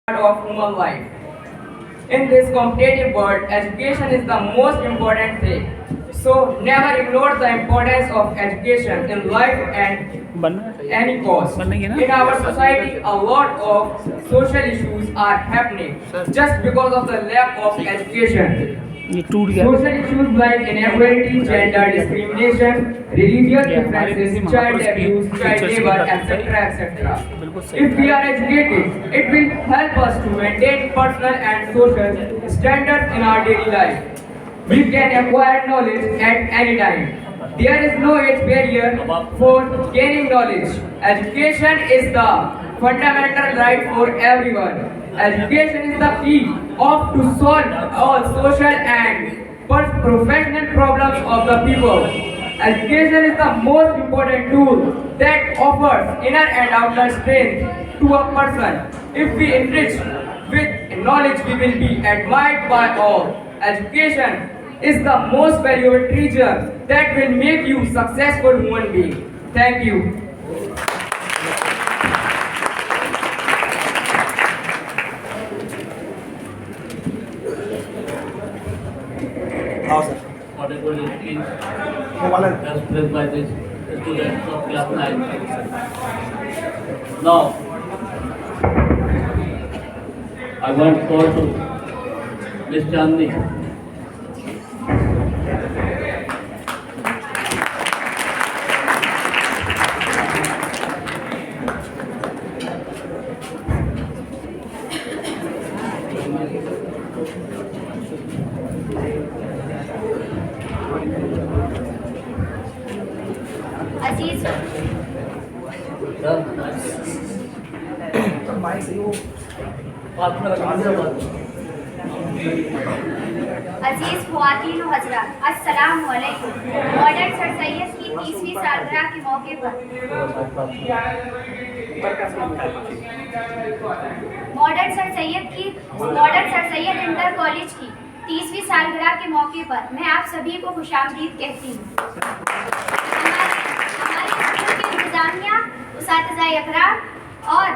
of human life. In this competitive world, education is the most important thing. So never ignore the importance of education in life and any cost. In our society, a lot of social issues are happening just because of the lack of education. ये टूट गया Social issues like inequality, gender discrimination, religious differences, child abuse, child labor, etc. etc. If we are educated, it will help us to maintain personal and social standards in our daily life. We can acquire knowledge at any time. There is no age barrier for gaining knowledge. Education is the fundamental right for everyone. Education is the key of to solve all social and professional problems of the people. Education is the most important tool that offers inner and outer strength to a person. If we enrich with knowledge, we will be admired by all. Education is the most valuable treasure that will make you successful human being. Thank you. हाँ sir Whatever it is, mobile expressed by the students of class 9. Now, I want to call to Ms. Chandni. Aziz Sir, mike सही हो बात में लगा दिया बात. अजीज ख्वातीन व हज़रात, अस्सलाम वालेकुम। मॉडर्न सर सैयद की 30वीं सालगिरह के मौके पर modern sir Syed inter college की 30वीं सालगिरह के मौके पर मैं आप सभी को खुशामदीद कहती हूँ। हमारे स्कूल के इंतजामिया, उस्ताद-ए इकराम और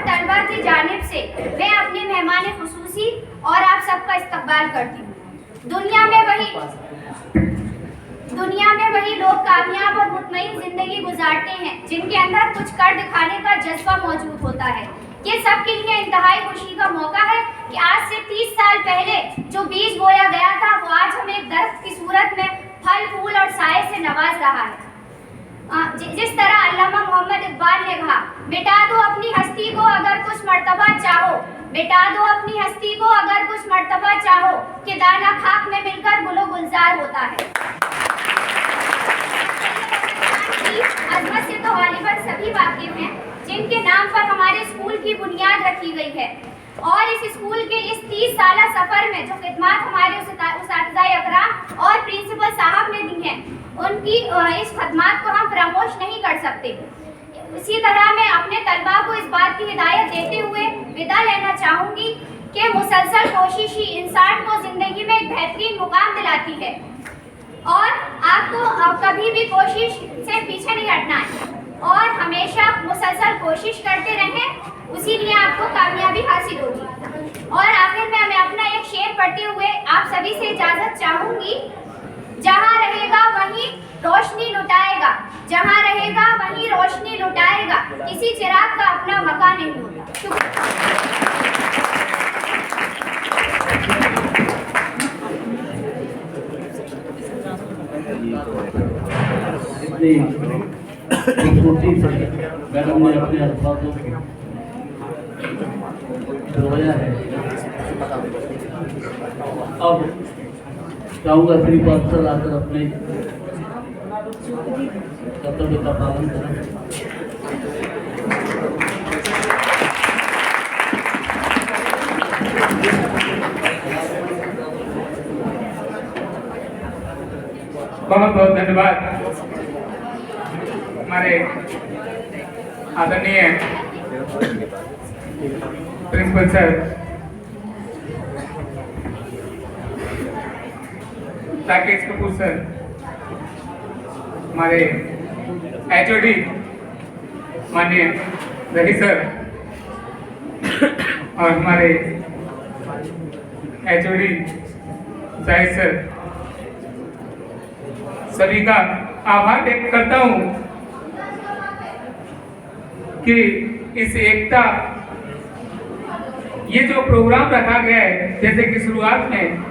तलबा की जानिब से मैं अपने मेहमान खुसूसी और आप सबका इस्तकबाल करती हूँ। दुनिया में वही लोग कामयाब और मुतमईन जिंदगी गुजारते हैं जिनके अंदर कुछ कर दिखाने का जज्बा मौजूद होता है। ये सब के लिए इंतहाई खुशी का मौका है कि आज से 30 साल पहले जो बीज बोया गया था वो आज हमें एक दरख्त की सूरत में फल फूल और साए से नवाज रहा है। जिस तरह अल्लामा मोहम्मद इकबाल ने कहा, मिटा दो अपनी हस्ती को अगर कुछ मर्तबा चाहो, मिटा दो अपनी हस्ती को अगर कुछ मर्तबा चाहो, कि दाना खाक में मिलकर गुलो गुलजार होता है। अजमत से तो गालिबन सभी वाकिफ हैं जिनके नाम पर हमारे स्कूल की बुनियाद रखी गई है और इस स्कूल के इस 30 साला सफर में जो खिदमत हमारे उस्ताद-ए इकराम और प्रिंसिपल साहब ने दी हैं, उनकी इस खदमात को हम फरामोश नहीं कर सकते। इसी तरह मैं अपने तलबा को इस बात की हिदायत देते हुए विदा लेना चाहूँगी कि मुसलसल कोशिश ही इंसान को ज़िंदगी में एक बेहतरीन मुकाम दिलाती है और आपको कभी भी कोशिश से पीछे नहीं हटना है और हमेशा मुसलसल कोशिश करते रहें, उसी लिए आपको कामयाबी हासिल होगी। और आखिर में मैं अपना एक शेर पढ़ते हुए आप सभी से इजाज़त चाहूँगी। जहाँ रहेगा वहीं रोशनी लुटाएगा, जहाँ रहेगा वहीं रोशनी लुटाएगा, किसी चिराग का अपना मकान नहीं होता। इतनी खूबसूरती से मैडम ने अपने अल्फाजों को रोया है। अब चाहूँगा श्री पार्षद आकर अपने कर्तव्य का पालन करें। बहुत बहुत धन्यवाद हमारे आदरणीय principal sir, Rakesh Kapoor sir, हमारे HOD माननीय रही सर और हमारे एचओडी जाहिद सर, सभी का आभार व्यक्त करता हूं कि इस एकता, ये जो प्रोग्राम रखा गया है, जैसे कि शुरुआत में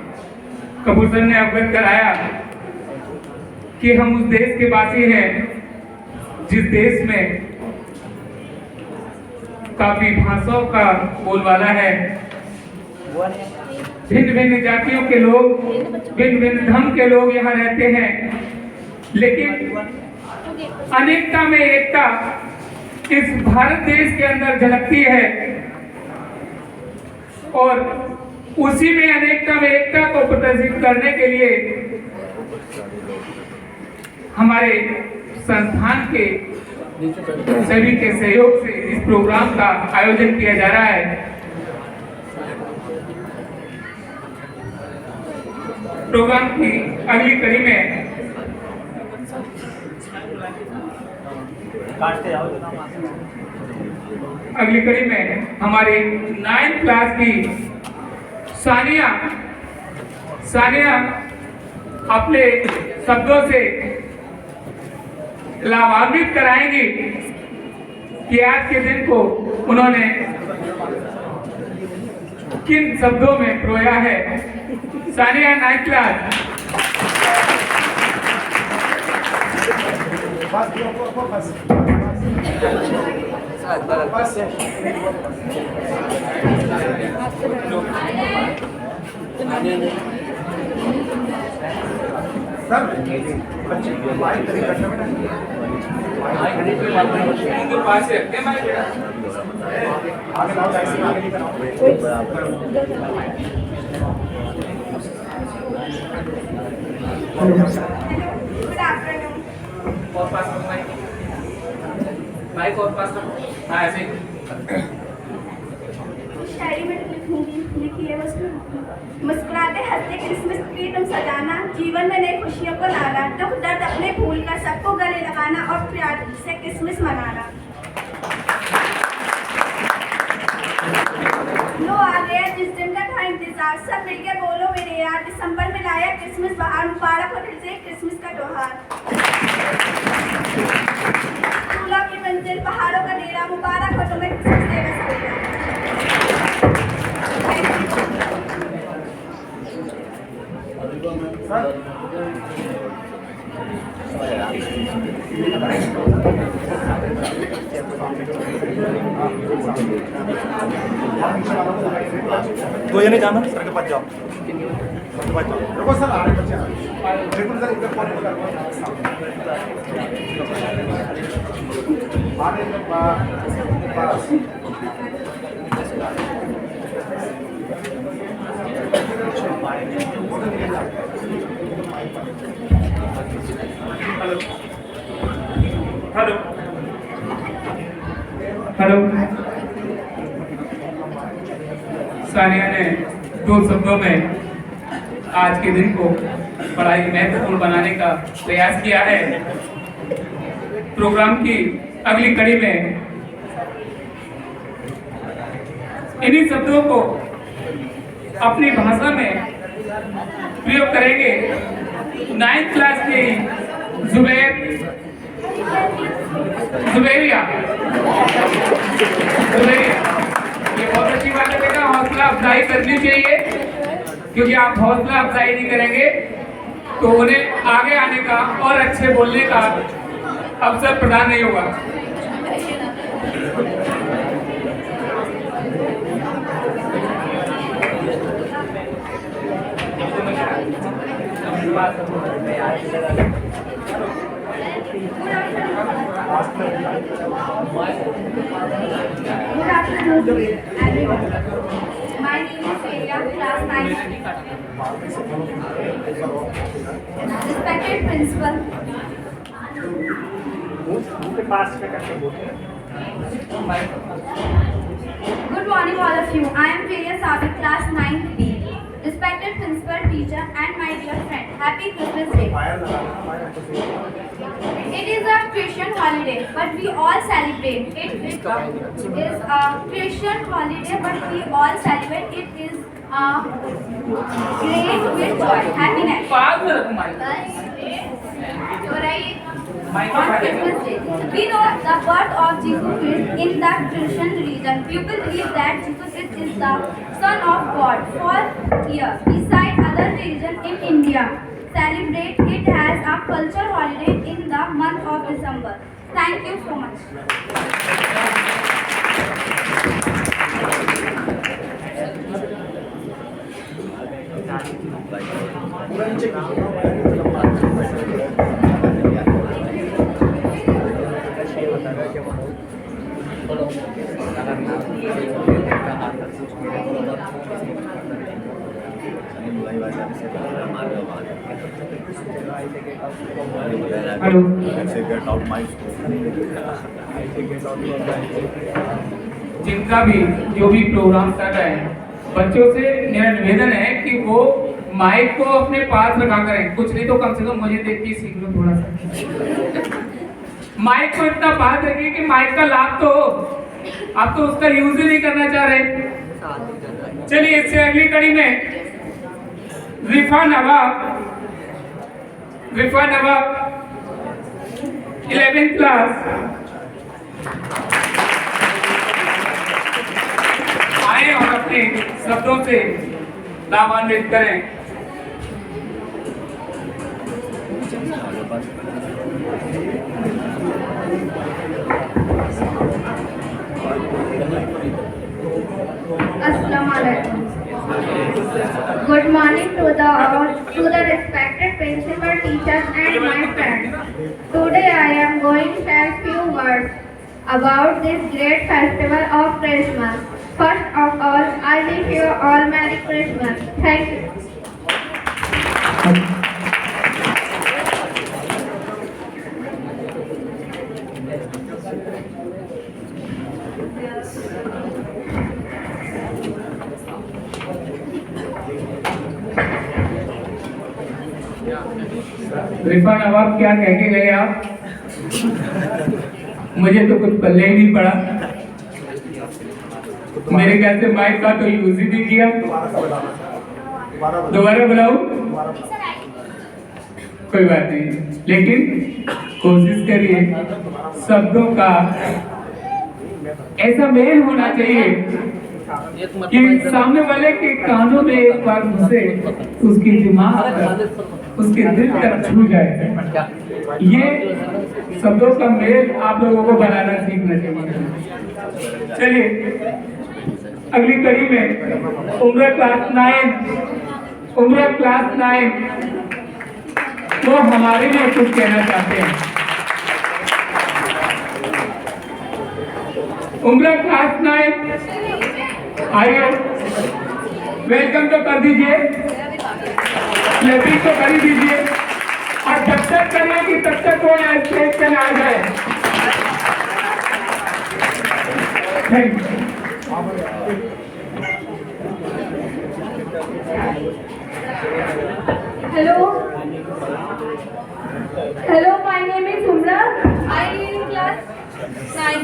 कपूर सर ने अवगत कराया कि हम उस देश के वासी हैं जिस देश में काफी भाषाओं का बोलबाला है, भिन्न भिन्न जातियों के लोग, भिन्न भिन्न धर्म के लोग यहाँ रहते हैं, लेकिन अनेकता में एकता इस भारत देश के अंदर झलकती है और उसी में अनेकता में एकता को प्रदर्शित करने के लिए हमारे संस्थान के सभी के सहयोग से इस प्रोग्राम का आयोजन किया जा रहा है। प्रोग्राम की अगली कड़ी में हमारी 9th क्लास की सानिया अपने शब्दों से लाभान्वित कराएंगी कि आज के दिन को उन्होंने किन शब्दों में प्रोया है। Sania 9th class. शायरी में लिखी है मुस्कुराते हंसते क्रिसमस ट्री तुम सजाना, जीवन में नई खुशियों को लाना, दुख दर्द अपने भूल कर सबको गले लगाना और प्यार से क्रिसमस मनाना। लो आ गया जिस दिन का था इंतजार, सब मिलकर बोलो मेरे यार, दिसंबर में लाया क्रिसमस बहार, मुबारक हो दिल से क्रिसमस का त्योहार। फूलों की मंजिल पहाड़ों का डेरा, मुबारक हो तुम्हें क्रिसमस डे का सवेरा। तो ये नहीं जाना सर के पास जाओ, देखो सर आगे बच्चे बिल्कुल सर इधर पॉइंट आगे पास। Hello hello. सानिया ने 2 शब्दों में आज के दिन को बड़ा ही महत्वपूर्ण बनाने का प्रयास किया है। प्रोग्राम की अगली कड़ी में इन्हीं शब्दों को अपनी भाषा में प्रयोग करेंगे 9th क्लास की जुबैरिया। ये बहुत अच्छी बात है बेटा, हौसला अफजाई करनी चाहिए, क्योंकि आप हौसला अफजाई नहीं करेंगे तो उन्हें आगे आने का और अच्छे बोलने का अवसर प्रदान नहीं होगा। Good afternoon, everyone. My name is Surya, class 9. Respected principal, Good morning, all of you. I am Priya Sabik, class 9th B. Respected principal, teacher, and my dear friend, happy Christmas Day. It is a Christian holiday, but we all celebrate. It is a Christian holiday, but we all celebrate. It is a great with joy, happiness. पास में रखो mic. On Christmas Day, we know the birth of Jesus Christ in the Christian religion. People believe that Jesus Christ is the Son of God. For years, beside other religions in India, celebrate it as a cultural holiday in the month of December. Thank you so much. Hello. जिनका भी जो भी programme कर रहे हैं, बच्चों से मेरा निवेदन है कि वो माइक को अपने पास रखा करें, कुछ नहीं तो कम से कम मुझे देख के सीख लो थोड़ा सा। माइक को इतना पास रखिए कि माइक का लाभ तो हो, आप तो उसका यूज ही नहीं करना चाह रहे। चलिए इससे अगली कड़ी में रिफा नवाब 11th क्लास आए और अपने शब्दों से लाभान्वित करें। Assalamualaikum. Good morning to the respected principal, teachers, and my friends. Today I am going to say a few words about this great festival of Christmas. First of all, I wish you all Merry Christmas. Thank you. रिफा नवाब क्या कह के गए आप? मुझे तो कुछ पल्ले ही नहीं पड़ा। मेरे ख्याल से माइक का तो यूज ही नहीं किया। दोबारा बुलाऊं? कोई बात नहीं, लेकिन कोशिश करिए शब्दों का ऐसा मेल होना चाहिए कि सामने वाले के कानों में एक बार घुसे, उसकी दिमाग तक, उसके दिल तक छू जाए। ये शब्दों का मेल आप लोगों को बनाना सीखना चाहिए। चलिए अगली कड़ी में उम्र क्लास 9 वो हमारे लिए कुछ कहना चाहते हैं। उम्र क्लास 9 आइए, वेलकम तो कर दीजिए, क्लैपिंग तो कर ही दीजिए, और जब तक करिए कि तब तक वो यहाँ स्टेज पे ना आ जाए। Thank you. Hello, my name is Umra. I am in class 9.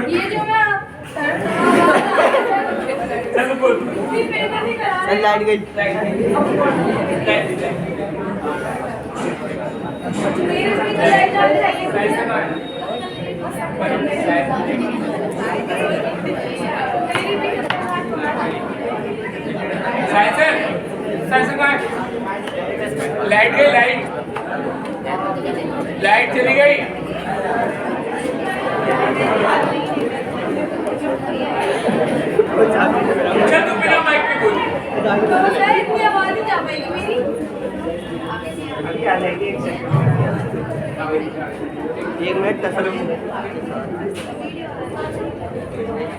ये जो मैं लाइट गई। लाइट गई, लाइट चली गई। चल तू बिना माइक पे बोल। इतनी आवाज नहीं जा पाएगी मेरी। एक मिनट तसल्लुम।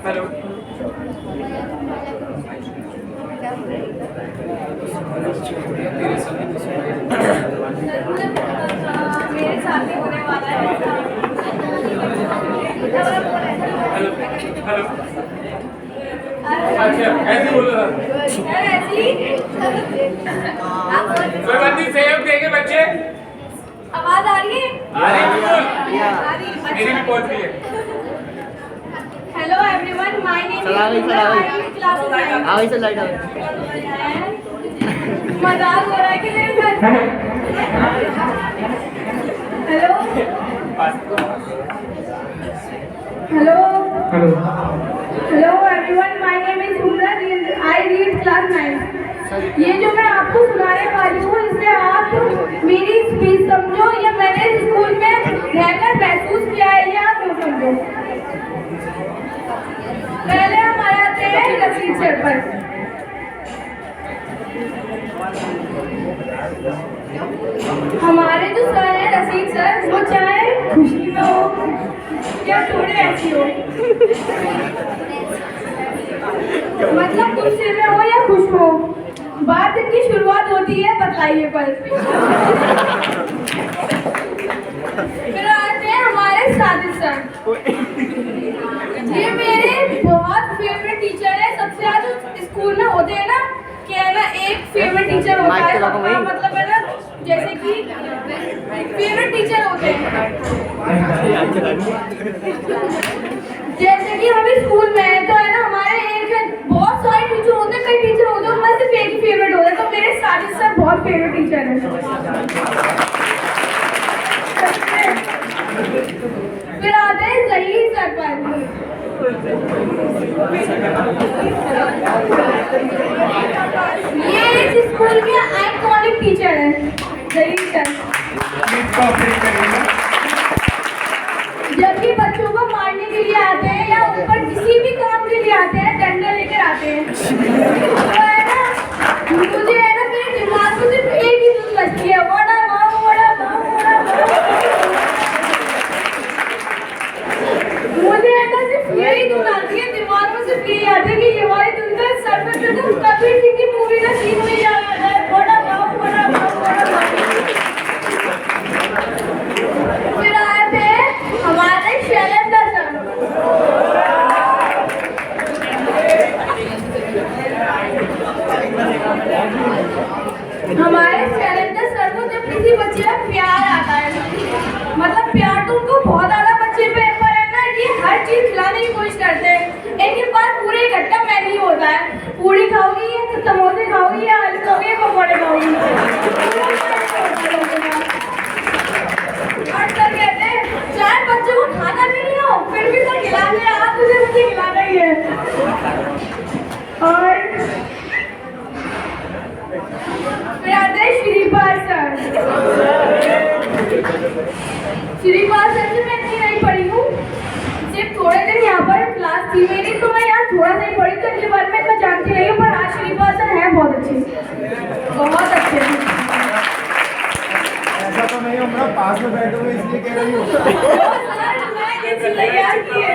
हेलो, हेलो अच्छा ऐसे बोलो ना। कोई बात नहीं, सहयोग देंगे बच्चे। आवाज आ रही है? मेरी भी पहुंच रही है। Hello everyone, my name is class 9। आओ इसे लाइट आओ। मजाक हो रहा है कि नहीं? Hello hello hello everyone, my name is उमरा, आई रीड क्लास 9। ये जो मैं आपको सुनाने वाली हूँ इससे आप मेरी स्पीच समझो या मैंने स्कूल में रहकर महसूस किया है या आप वो समझो। पहले हम आ जाते हैं रसीद सर पर। हमारे जो सर है रसीद सर, वो चाहे खुशी में हो या थोड़े ऐसी हो, मतलब गुस्से में हो या खुश हो, बात इनकी शुरुआत होती है बतलाइए पर। फिर आते हैं हमारे साजिद सर। ये मेरे बहुत फेवरेट टीचर है। सबसे ज्यादा स्कूल में होते हैं ना कि है ना, एक फेवरेट टीचर होता है, सबका मतलब है ना, जैसे कि फेवरेट टीचर होते हैं। जैसे कि हम स्कूल में हैं तो है ना, हमारे एक बहुत सारे टीचर होते हैं, कई टीचर होते हैं, उनमें सिर्फ एक ही फेवरेट होता है। तो मेरे साजिद सर बहुत फेवरेट टीचर है। फिर आते हैं जहीर सर पर। ये इस स्कूल के आइकॉनिक टीचर हैं जहीर सर। जब भी बच्चों को मारने के लिए आते हैं या ऊपर किसी भी काम के लिए आते हैं, डंडा लेकर आते हैं, तो है ना, मुझे है ना, मेरे दिमाग में सिर्फ एक ही धुन बजती है, वड़ा माओ वड़ा माओ वड़ा माओ। मुझे है ना सिर्फ यही धुन आती है, दिमाग में सिर्फ यही आती है कि ये वाली धुन का सर पे तो कबीर सिंह की मूवी का सीन में याद आता है, वड़ा माओ वड़ा माओ वड़ा माओ। फिर आए थे हमारे शैलेंद्र सर। हमारे शैलेंद्र सर को जब किसी बच्चे का प्यार आता है, मतलब प्यार तो उनको बहुत ज्यादा बच्चे पे पर है ना, ये हर चीज खिलाने की कोशिश करते हैं। इनके पास पूरे इकट्ठा मेन्यू होता है, पूरी खाओगी या समोसे खाओगी या आलू खाओगी या पकौड़े खाओगी। और सर कहते हैं चाहे बच्चों को खाना भी नहीं हो फिर भी सर खिलाते हैं, आप तुझे मुझे खिलाना ही है। और फिर आते हैं श्रीपाल सर। श्रीपाल सर से मैं इतनी नहीं पढ़ी हूँ, सिर्फ थोड़े दिन यहाँ पर क्लास थी मेरी, तो मैं यहाँ थोड़ा सा ही पढ़ी, तो इनके बारे में मैं जानती नहीं हूँ। पर आज श्रीपाल सर हैं बहुत अच्छे, बहुत अच्छे। ऐसा तो नहीं हूँ, पास में बैठे हुए इसलिए कह रही हूँ। तैयार किए।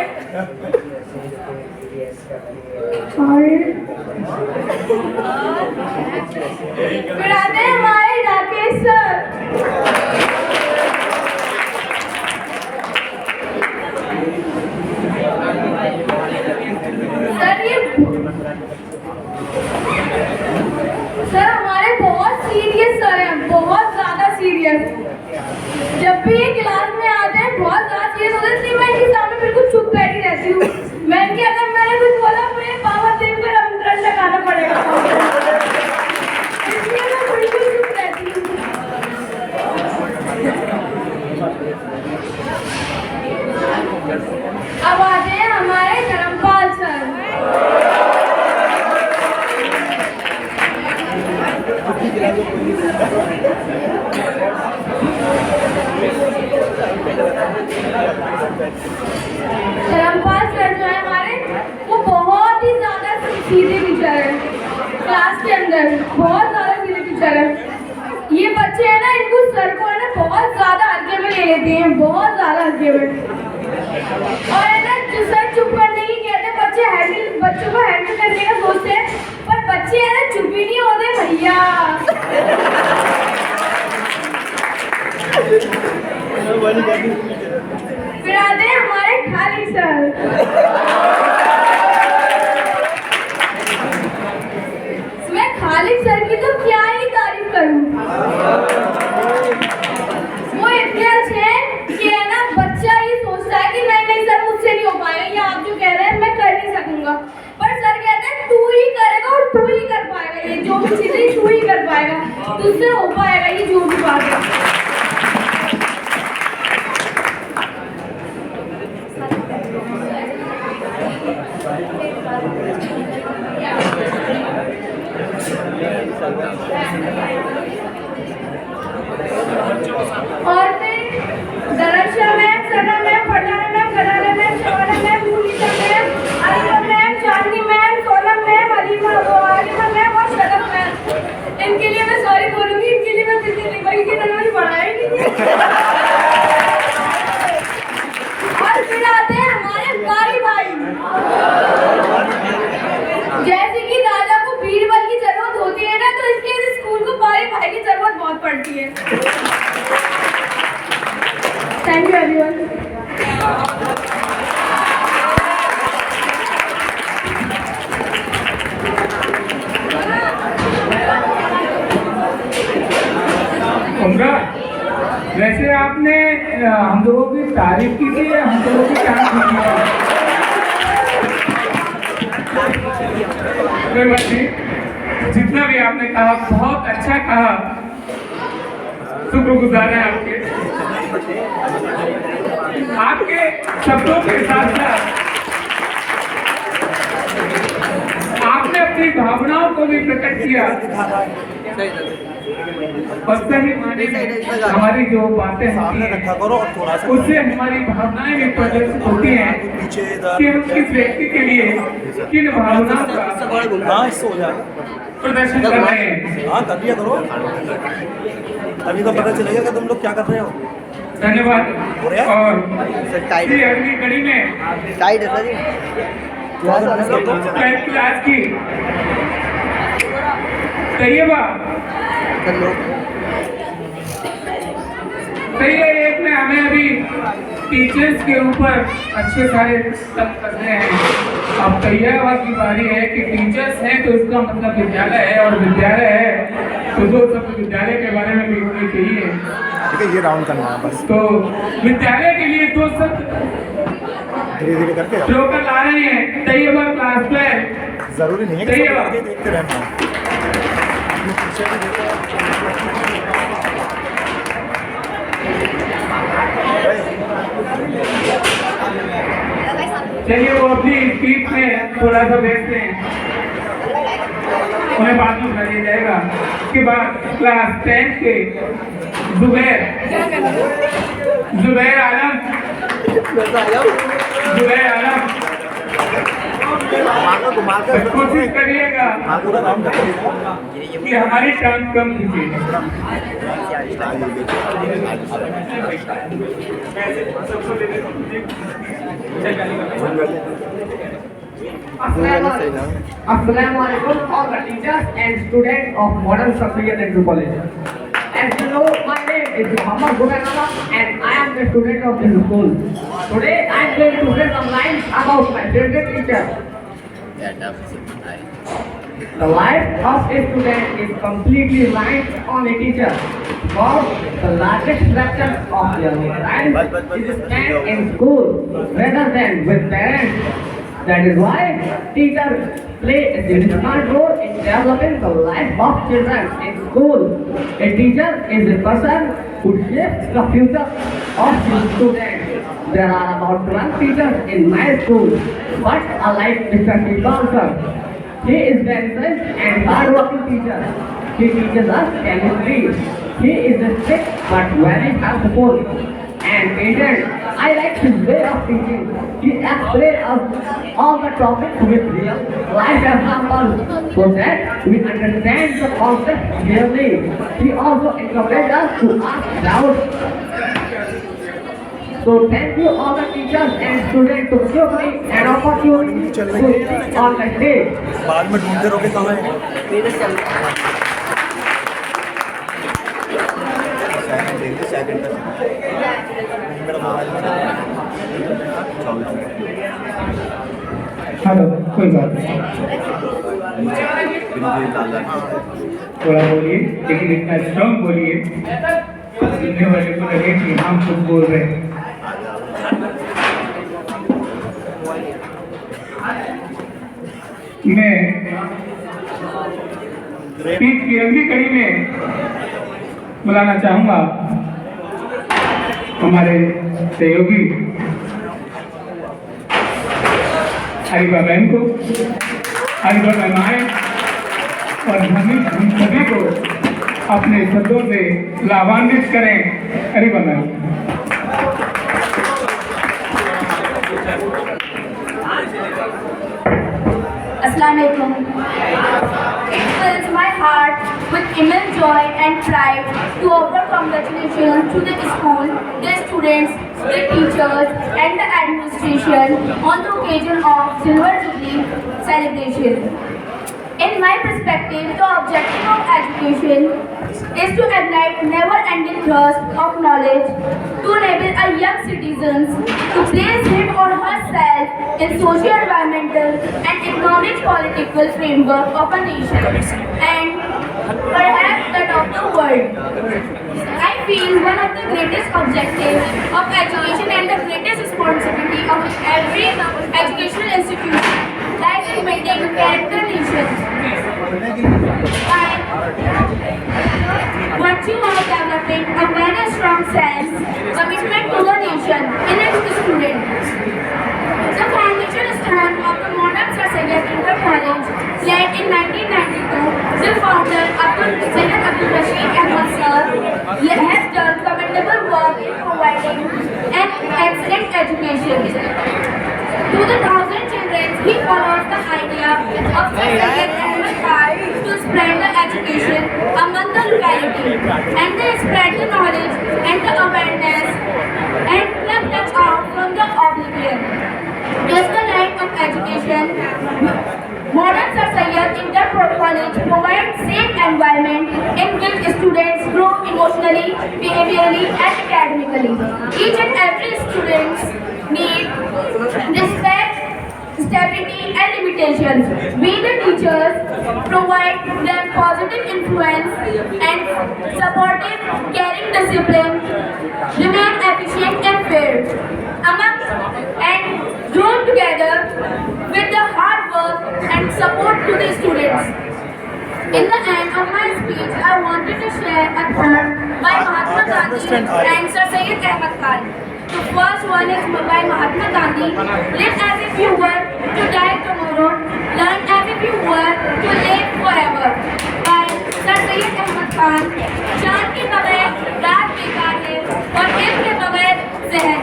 फिर आते हैं हमारे राकेश सर। सर हमारे बहुत सीरियस सर हैं, बहुत ज्यादा सीरियस। जब भी ये क्लास में आते हैं बहुत ज्यादा सीरियस होते हैं, इसलिए मैं इनके सामने बिल्कुल चुप बैठी रहती हूँ। मैं इनके अगर मैंने कुछ बोला मुझे पावर देखकर अंतरण लगाना पड़ेगा, इसलिए मैं बिल्कुल चुप रहती हूँ। अब आते हैं हमारे धर्मपाल सर। धर्मपाल सर जो है हमारे, वो बहुत ही ज्यादा सीधे टीचर है। क्लास के अंदर बहुत ज्यादा सीधे टीचर है। ये बच्चे हैं ना, इनको सर को है ना बहुत ज्यादा हल्के में ले लेते हैं, बहुत ज्यादा हल्के में। और है ना, जो सर चुप करने की कहते हैं, बच्चों को हैंडल करने का सोचते हैं, पर बच्चे है ना चुप ही नहीं होते भैया। तुझसे हो पाएगा, ये झूठी बात है। और फिर दरअसल ma'am, Sana ma'am, Farzana ma'am, Garana ma'am, Shabana ma'am, Munisa ma'am, Alima ma'am, Chandni ma'am, Sonam ma'am, Alima ma'am और शरफ मैम। इनके लिए मैं सॉरी बोलूंगी, इनके लिए मैं दिल्ली लिखवाई कि इन्होंने पढ़ाया ही नहीं। और फिर आते हैं हमारे बारी भाई। जैसे कि दादा को बीरबल की जरूरत होती है ना, तो इसके इस स्कूल को बारी भाई की जरूरत बहुत पड़ती है। Thank you everyone. उमरा, वैसे आपने हम लोगों की तारीफ की थी या हम लोगों की क्या की थी? कोई बात नहीं, जितना भी आपने कहा बहुत अच्छा कहा, शुक्रगुजार है आपके शब्दों के साथ साथ आपने अपनी भावनाओं को भी प्रकट किया और सही माने में हमारी जो बातें होती हैं उससे हमारी भावनाएं भी प्रदर्शित होती हैं कि हम किस व्यक्ति के लिए किन भावनाओं का प्रदर्शन कर रहे हैं। हाँ कर लिया करो, अभी तो पता चलेगा कि तुम लोग क्या कर रहे हो। धन्यवाद। और टाइट अगली कड़ी में टाइट है सर, क्लास की तैयबा सही है। एक में हमें अभी टीचर्स के ऊपर अच्छे सारे सब करने हैं। अब तैयबा की बारी है कि टीचर्स हैं तो इसका मतलब विद्यालय है, और विद्यालय है तो दो शब्द विद्यालय के बारे में भी होने चाहिए। ठीक है, ये राउंड करना है बस। तो विद्यालय के लिए दो शब्द धीरे धीरे करके जोकर ला रहे हैं। तैयबा क्लास 12 जरूरी नहीं है कि सब आगे देखते रहना। चलिए वो अपनी स्पीच में थोड़ा सा भेजते हैं, उन्हें बाद में दिया जाएगा। उसके बाद क्लास 10 के जुबैर आलम कोशिश करिएगा कि हमारी टाइम कम कीजिए। Assalamualaikum all the teachers and students of modern Shafiyan Anthropology. As you know, my name is Muhammad Gunaala and I am the student of this school. Today I am going to say some lines about my favorite teacher. The life of a student is completely reliant on a teacher, because the largest fraction of their life is spent in school rather than with parents. That is why teachers play a significant role in developing the life of children in school. A teacher is a person who shapes the future of his students. There are about 12 teachers in my school, but unlike Mr. Tibalkar, he is very nice and hard-working teacher. He teaches us chemistry. He is a strict but very helpful and patient. I like his way of teaching. He explains us all the topics with real life examples so that we understand the concept clearly. He also encourages us to ask doubts. So thank you all the teachers and students to give me an opportunity to speak on the stage. बाद में ढूंढते रहोगे कहाँ है। Hello, कोई बात नहीं, थोड़ा बोलिए लेकिन इतना स्ट्रॉन्ग बोलिए सुनने वाले को लगे कि हम कुछ बोल रहे हैं। मैं स्पीच की अगली कड़ी में बुलाना चाहूंगा हमारे सहयोगी हरिभा बहन को। हरिभा महिमाएं और हम सभी को अपने शब्दों से लाभान्वित करें। हरिभा बहन। Assalamualaikum. It fills my heart with immense joy and pride to offer congratulations to the school, the students, the teachers and the administration on the occasion of Silver Jubilee celebration. In my perspective, the objective of education is to ignite never-ending thirst of knowledge, to enable a young citizens to place him or herself in socio-environmental and economic political framework of a nation and perhaps that of the world. I feel one of the greatest objectives of education and the greatest responsibility of every educational institution lies in building character nations. By virtue of developing a very strong sense, commitment to the nation in its students. The foundation stone of the modern Sir Syed Inter College, laid in 1992, the founder Syed Abdul Rashid Ahmad Sir has done commendable work in providing an excellent education. To the 1,000 children, he follows the idea of Sir Syed Ahmad Khan to spread the education among the locality and they spread the knowledge and the awareness and pluck them out from the oblivion. Just the line of education, modern Sir Syed Inter College provides safe environment in which students grow emotionally, behaviorally and academically. Each and every student need respect, stability and limitations. We the teachers provide them positive influence and supportive, caring discipline, remain efficient and fair and grow together with the hard work and support to the students. In the end of my speech, I wanted to share a quote by Mahatma Gandhi and Sir Syed Ahmad Khan. The first one is by Mahatma Gandhi. Live as if you were to die tomorrow. Learn as if you were to live forever. By Sir Syed Ahmad Khan. चांद के बगैर रात बेकार है और इल्म के बगैर जहर।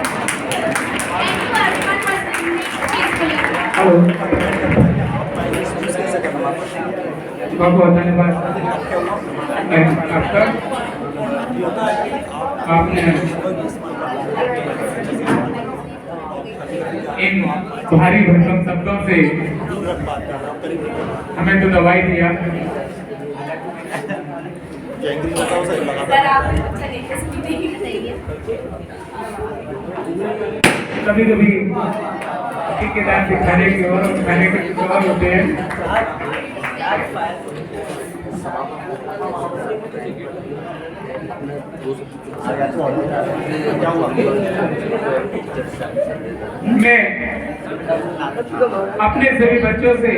Thank you everyone for listening peacefully. Hello. बहुत बहुत धन्यवाद आपका। आपने इन भारी भरकम शब्दों से हमें तो दवाई दिया। कभी कभी ठेकेदार दिखाने की और खाने के कुछ और होते हैं। मैं अपने सभी बच्चों से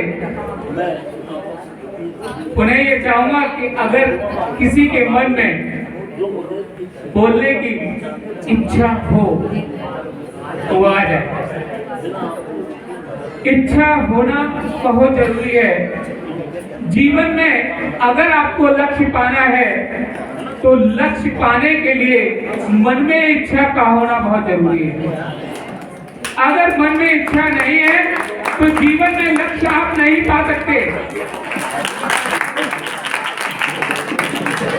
उन्हें ये चाहूंगा कि अगर किसी के मन में बोलने की इच्छा हो तो वो आ जाए। इच्छा होना बहुत जरूरी है जीवन में। अगर आपको लक्ष्य पाना है तो लक्ष्य पाने के लिए मन में इच्छा का होना बहुत जरूरी है। अगर मन में इच्छा नहीं है तो जीवन में लक्ष्य आप नहीं पा सकते।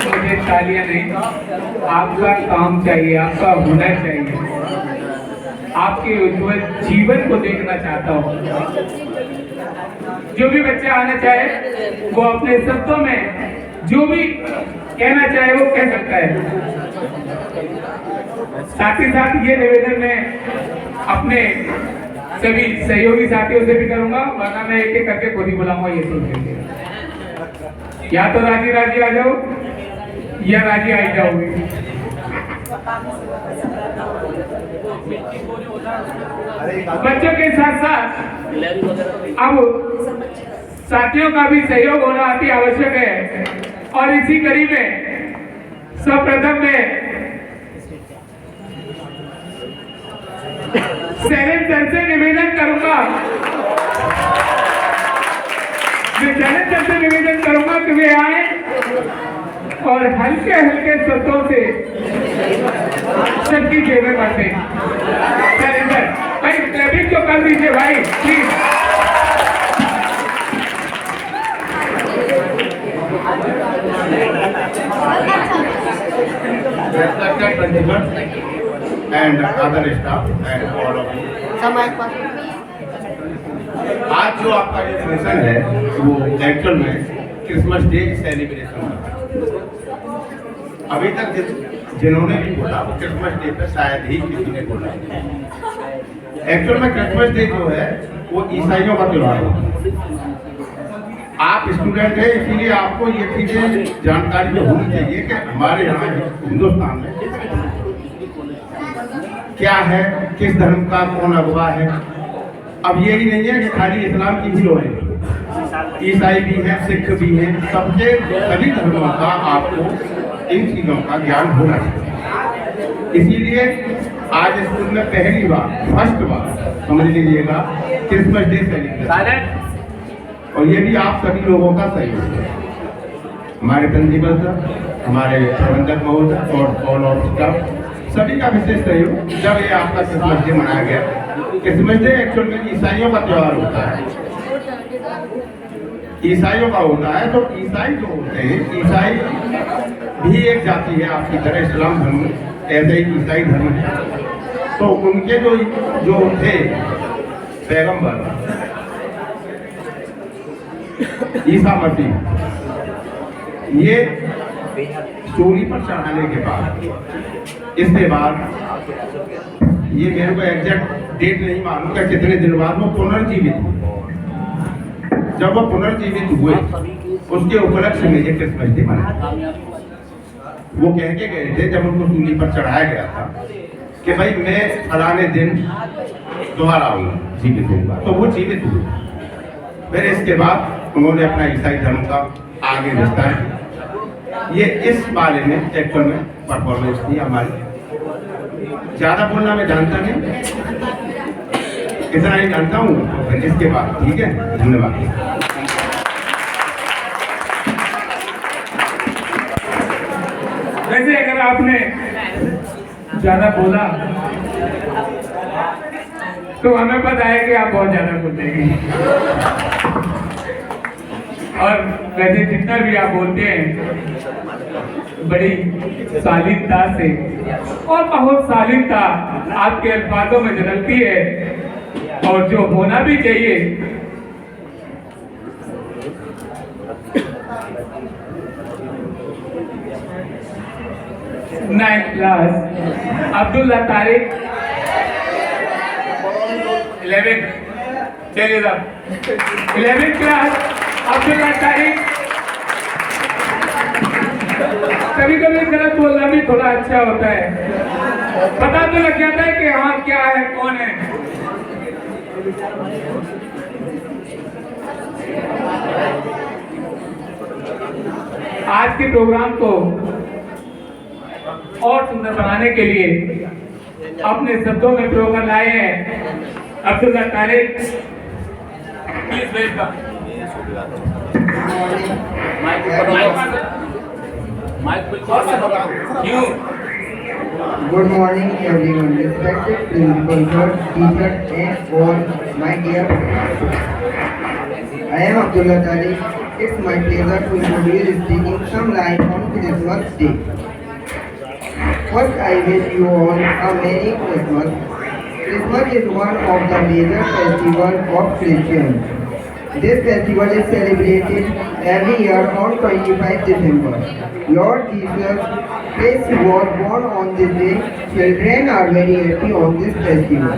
मुझे तालियां नहीं, आपका काम चाहिए, आपका हुनर चाहिए। आपके उज्जवल जीवन को देखना चाहता हूँ। जो भी बच्चा आना चाहे वो अपने शब्दों में जो भी कहना चाहे वो कह सकता है। साथ ही साथ ये निवेदन मैं अपने सभी सहयोगी साथियों से भी करूंगा, वरना मैं एक एक करके खुद ही बुलाऊंगा। ये सुन लीजिए, या तो राजी राजी आ जाओ या राजी आई जाओगे। बच्चों के साथ साथ अब साथियों का भी सहयोग होना अति आवश्यक है। और इसी कड़ी में सर्वप्रथम मैं शैलेंद्र सर से निवेदन करूंगा, कि वे आए और हल्के हल्के शब्दों से सबकी सेवा करते हैं। शैलेंद्र भाई क्लबिंग तो कर दीजिए भाई please. Respected principals and other staff and all of you. आज जो आपका ये फंक्शन है वो एक्चुअल में क्रिसमस डे सेलिब्रेशन है। अभी तक जिन्होंने भी बोला वो क्रिसमस डे पे शायद ही किसी ने बोला। एक्चुअल में क्रिसमस डे जो है वो ईसाइयों का त्योहार है। आप स्टूडेंट हैं इसीलिए आपको ये चीजें जानकारी तो होनी चाहिए कि हमारे यहाँ हिंदुस्तान में क्या है, किस धर्म का कौन अगवा है। अब यही नहीं है कि खाली इस्लाम की ही लोग हैं, ईसाई भी हैं, सिख भी हैं, सबके सभी धर्मों का आपको इन चीज़ों का ज्ञान होना चाहिए। इसीलिए आज स्कूल में पहली बार फर्स्ट बार समझ लीजिएगा क्रिसमस डे सेलिब्रेशन, और ये भी आप सभी लोगों का सहयोग है। हमारे प्रिंसिपल सर, हमारे प्रबंधक महोदय और ऑल ऑफ स्टाफ सभी का विशेष सहयोग। जब ये आपका क्रिसमस डे मनाया गया, क्रिसमस डे एक्चुअल में ईसाइयों का त्योहार होता है, ईसाइयों का होता है। तो ईसाई जो होते हैं, ईसाई भी एक जाति है आपकी तरह, इस्लाम धर्म ऐसे ही ईसाई धर्म है। तो उनके जो थे पैगंबर ईसा मसीह, ये सूली पर चढ़ाने के बाद, इसके बाद ये मेरे को एग्जैक्ट डेट नहीं मालूम कि कितने दिन बाद वो पुनर्जीवित हुए। जब वो पुनर्जीवित हुए उसके उपलक्ष्य में ये क्रिसमस डे मनाया। वो कह के गए थे जब उनको सूली पर चढ़ाया गया था कि भाई मैं फलाने दिन दोबारा आऊंगा, जीवित होऊंगा। तो वो जीवित हुए। फिर इसके बाद उन्होंने अपना ईसाई धर्म का आगे विस्तार किया। ये इस बारे में एक्चुअल में परफॉर्मेंस थी हमारी। ज़्यादा बोलना मैं जानता नहीं, इतना ही जानता हूँ। तो फिर इसके बाद ठीक है, धन्यवाद। वैसे अगर आपने ज़्यादा बोला तो हमें पता है कि आप बहुत ज़्यादा बोलेंगे। और वैसे जितना भी आप बोलते हैं बड़ी शालीनता से, और बहुत शालीनता आपके अल्फाजों में झलकती है, और जो होना भी चाहिए। नाइन्थ क्लास अब्दुल्ला तारिक, 11 चलिए साहब 11th क्लास अब्दुल्ला तारिक। कभी कभी गलत बोलना भी थोड़ा अच्छा होता है, पता तो लग जाता है कि हाँ क्या है, कौन है। आज के प्रोग्राम को और सुंदर बनाने के लिए अपने शब्दों में प्रोग्राम लाए हैं Abdullah Tariq. Please welcome. Good morning everyone, respected principal sir, teachers and all my dear friends. I am Abdullah Tariq. It's my pleasure to introduce speaking some line on Christmas Day. First I wish you all a Merry Christmas. Christmas is one of the major festivals of Christians. This festival is celebrated every year on 25 December. Lord Jesus Christ was born on this day. Children are very happy on this festival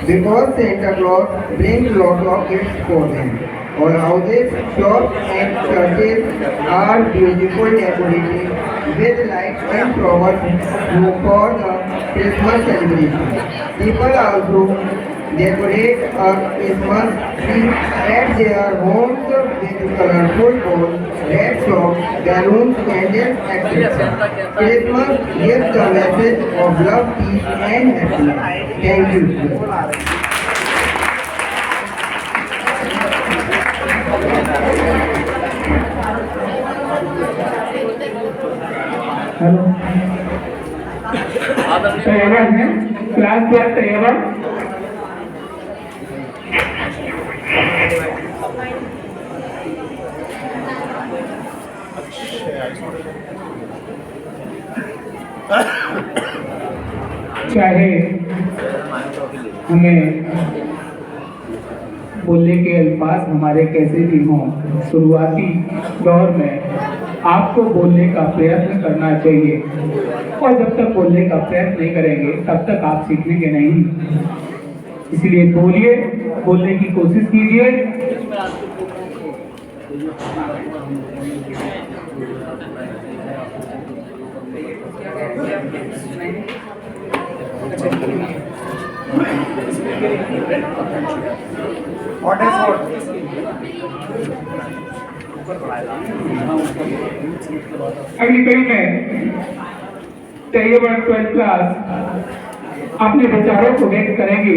because Santa Claus brings lots of gifts for them. All houses, shops and churches are beautifully decorated with lights and flowers for the Christmas celebration. People also decorate a Christmas tree at their homes with colorful balls, red socks, balloons, candles, etc. Christmas gives the message of love, peace, and happiness. Thank you. Hello तैयार है class 12 तैयार चाहे हमें बोलने के अल्फाज हमारे कैसे भी हों, शुरुआती दौर में आपको बोलने का प्रयत्न करना चाहिए और जब तक बोलने का प्रयत्न नहीं करेंगे तब तक आप सीखेंगे नहीं। इसलिए बोलिए, बोलने की कोशिश कीजिए। अगली कड़ी में तैयार 12th क्लास अपने विचारों को व्यक्त करेंगे।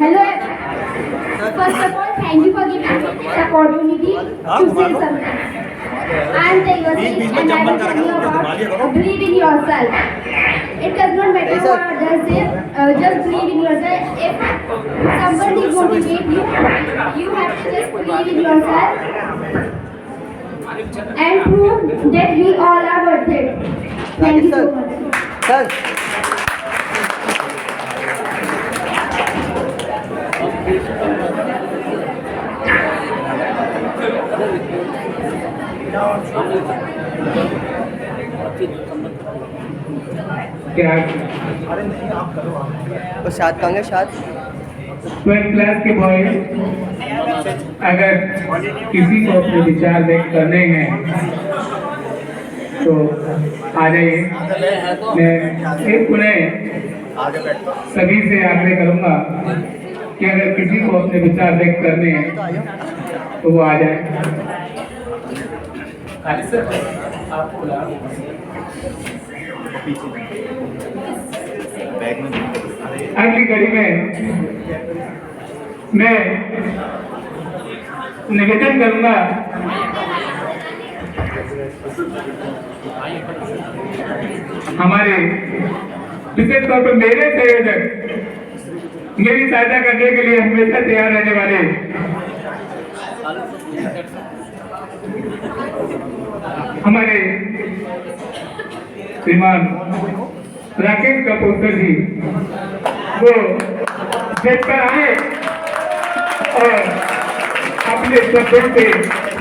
Hello. First of all, thank you for giving me the opportunity to say something. I am Tejasvi and I will tell you about believe in yourself. It does not matter what others say, just believe in yourself. If somebody motivate you, you have to just believe in yourself and prove that we all are worth it. Thank you so much. Sir क्या शाद कहेंगे शाद 12th class के boy अगर किसी को अपने विचार व्यक्त करने हैं तो आ जाइए। मैं एक पुनः सभी से आग्रह करूंगा कि अगर किसी को अपने विचार व्यक्त करने हैं तो वो आ जाए। अगली कड़ी में मैं निवेदन करूंगा हमारे विशेष तौर पर मेरे संयोजक मेरी सहायता करने के लिए हमेशा तैयार रहने वाले हमारे श्रीमान राकेश कपूर जी वो जज पर आए और अपने शब्दों से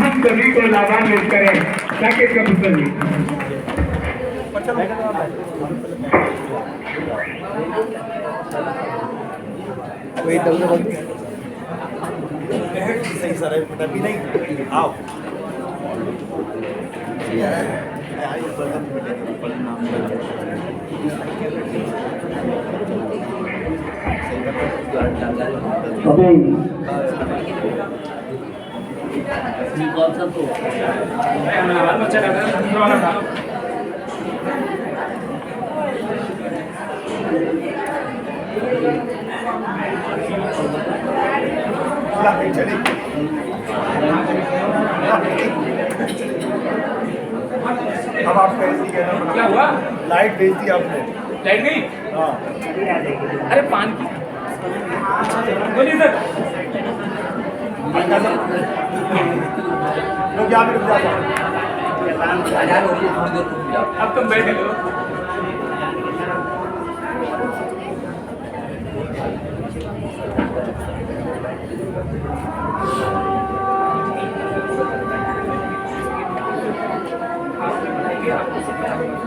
हम सभी को लाभान्वित करें। राकेश कपूर जी कोई दम सही सर पता भी नहीं आओ अभी कौन सा तो अब आप क्या हुआ? लाइट भेज दी आपने। लाइट गई? हाँ अरे पान की बोलिए सर। लोग यहाँ पे रुक जाता अब तुम बैठे लो। आएंगे आपको सिखाएंगे।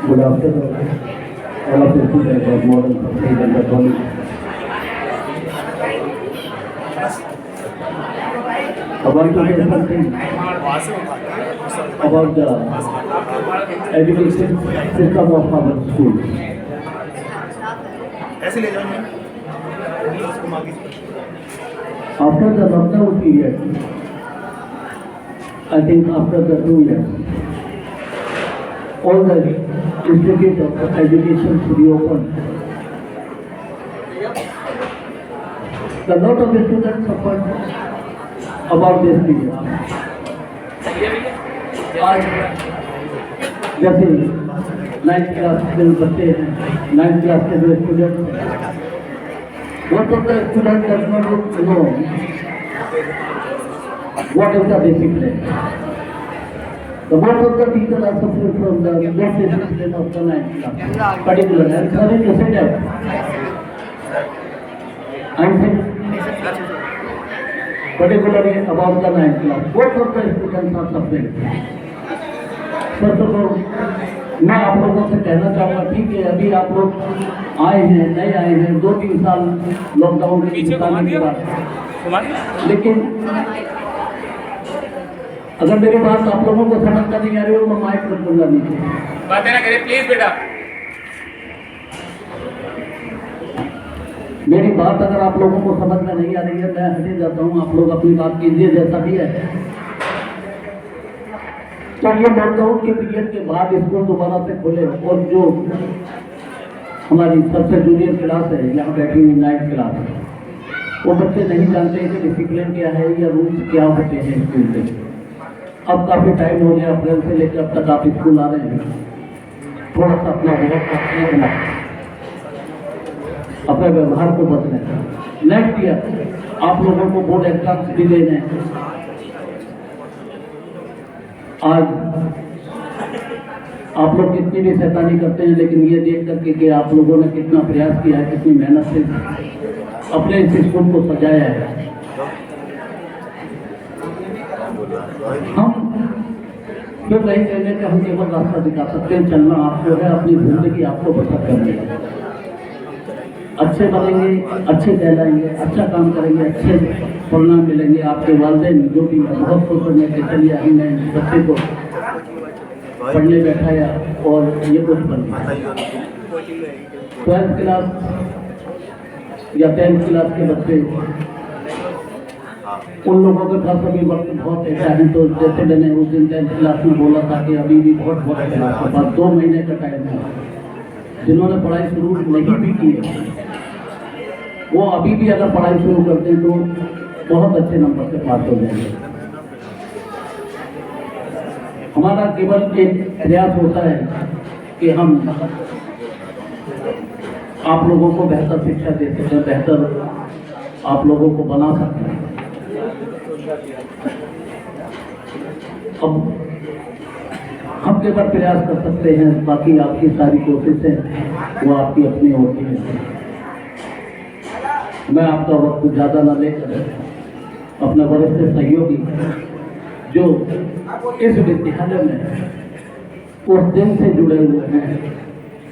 Good afternoon, all of the students of modern State and the college. I want to say something about the education system of our school. ऐसे ले जाओ After the lockdown period, I think after the 2 years, all the institutes of education should be opened. The lot of the students suffered about this period. आज जैसे 9th class के बच्चे हैं, 9th class के जो स्टूडेंट्स हैं, most of the students does not know what is the discipline. The most of the people are suffering from the less discipline of the 9th class, particularly. I am sorry to say that. I am saying particularly about the 9th class. Both of the students are suffering. First of all, मैं आप लोगों से कहना चाहूँगा, ठीक है, अभी आप लोग आए हैं, नए आए हैं, 2-3 साल लॉकडाउन के निकालने के बाद, लेकिन अगर मेरी बात आप लोगों को समझ में नहीं आ रही हो, मैं माइक रख दूंगा नीचे। बातें ना करें प्लीज बेटा। मेरी बात अगर आप लोगों को समझ में नहीं आ रही है, मैं हटे जाता हूँ, आप लोग अपनी बात कीजिए जैसा भी है। तो ये लॉकडाउन के पीरियड के बाद स्कूल दोबारा से खोले और जो हमारी सबसे जूनियर क्लास है, यहाँ बैठी हुई 9th क्लास, वो बच्चे नहीं जानते कि डिसिप्लिन क्या है या रूल्स क्या होते हैं स्कूल में। अब काफ़ी टाइम हो गया, अप्रैल से लेकर अब तक आप स्कूल आ रहे हैं, थोड़ा सा अपना अपने व्यवहार को बदलें। नेक्स्ट ईयर आप लोगों को बोर्ड एग्जाम्स भी देने हैं। आज आप लोग कितनी भी शैतानी करते हैं, लेकिन ये देख करके कि आप लोगों ने कितना प्रयास किया है, कितनी मेहनत से अपने इस स्कूल को सजाया है। हम फिर नहीं कहने के हम केवल रास्ता दिखा सकते हैं, चलना आपको है, अपनी जिंदगी आपको बसर करनी है। अच्छे बनेंगे, अच्छे कहलाएंगे, अच्छा काम करेंगे, अच्छे परिणाम मिलेंगे। आपके वालिदैन जो भी बहुत खुश होंगे कि चलिए हमने बच्चे को पढ़ने बैठाया और ये कुछ बन गया। 12th क्लास या 10th क्लास के बच्चे, उन लोगों के पास अभी वक्त बहुत ऐसा है, तो जैसे मैंने उस दिन 10th क्लास में बोला था कि अभी भी बहुत क्लास के पास 2 महीने का टाइम है। जिन्होंने पढ़ाई शुरू नहीं भी की है वो अभी भी अगर पढ़ाई शुरू करते हैं तो बहुत अच्छे नंबर से पास हो जाएंगे। हमारा केवल एक प्रयास होता है कि हम आप लोगों को बेहतर शिक्षा दे सकें, बेहतर आप लोगों को बना सकें। अब हम केवल प्रयास कर सकते हैं, बाकी आपकी सारी कोशिशें वो आपकी अपनी होती हैं। मैं आपका वक्त ज़्यादा न लेकर अपने वरिष्ठ सहयोगी जो इस विद्यालय में उस दिन से जुड़े हुए हैं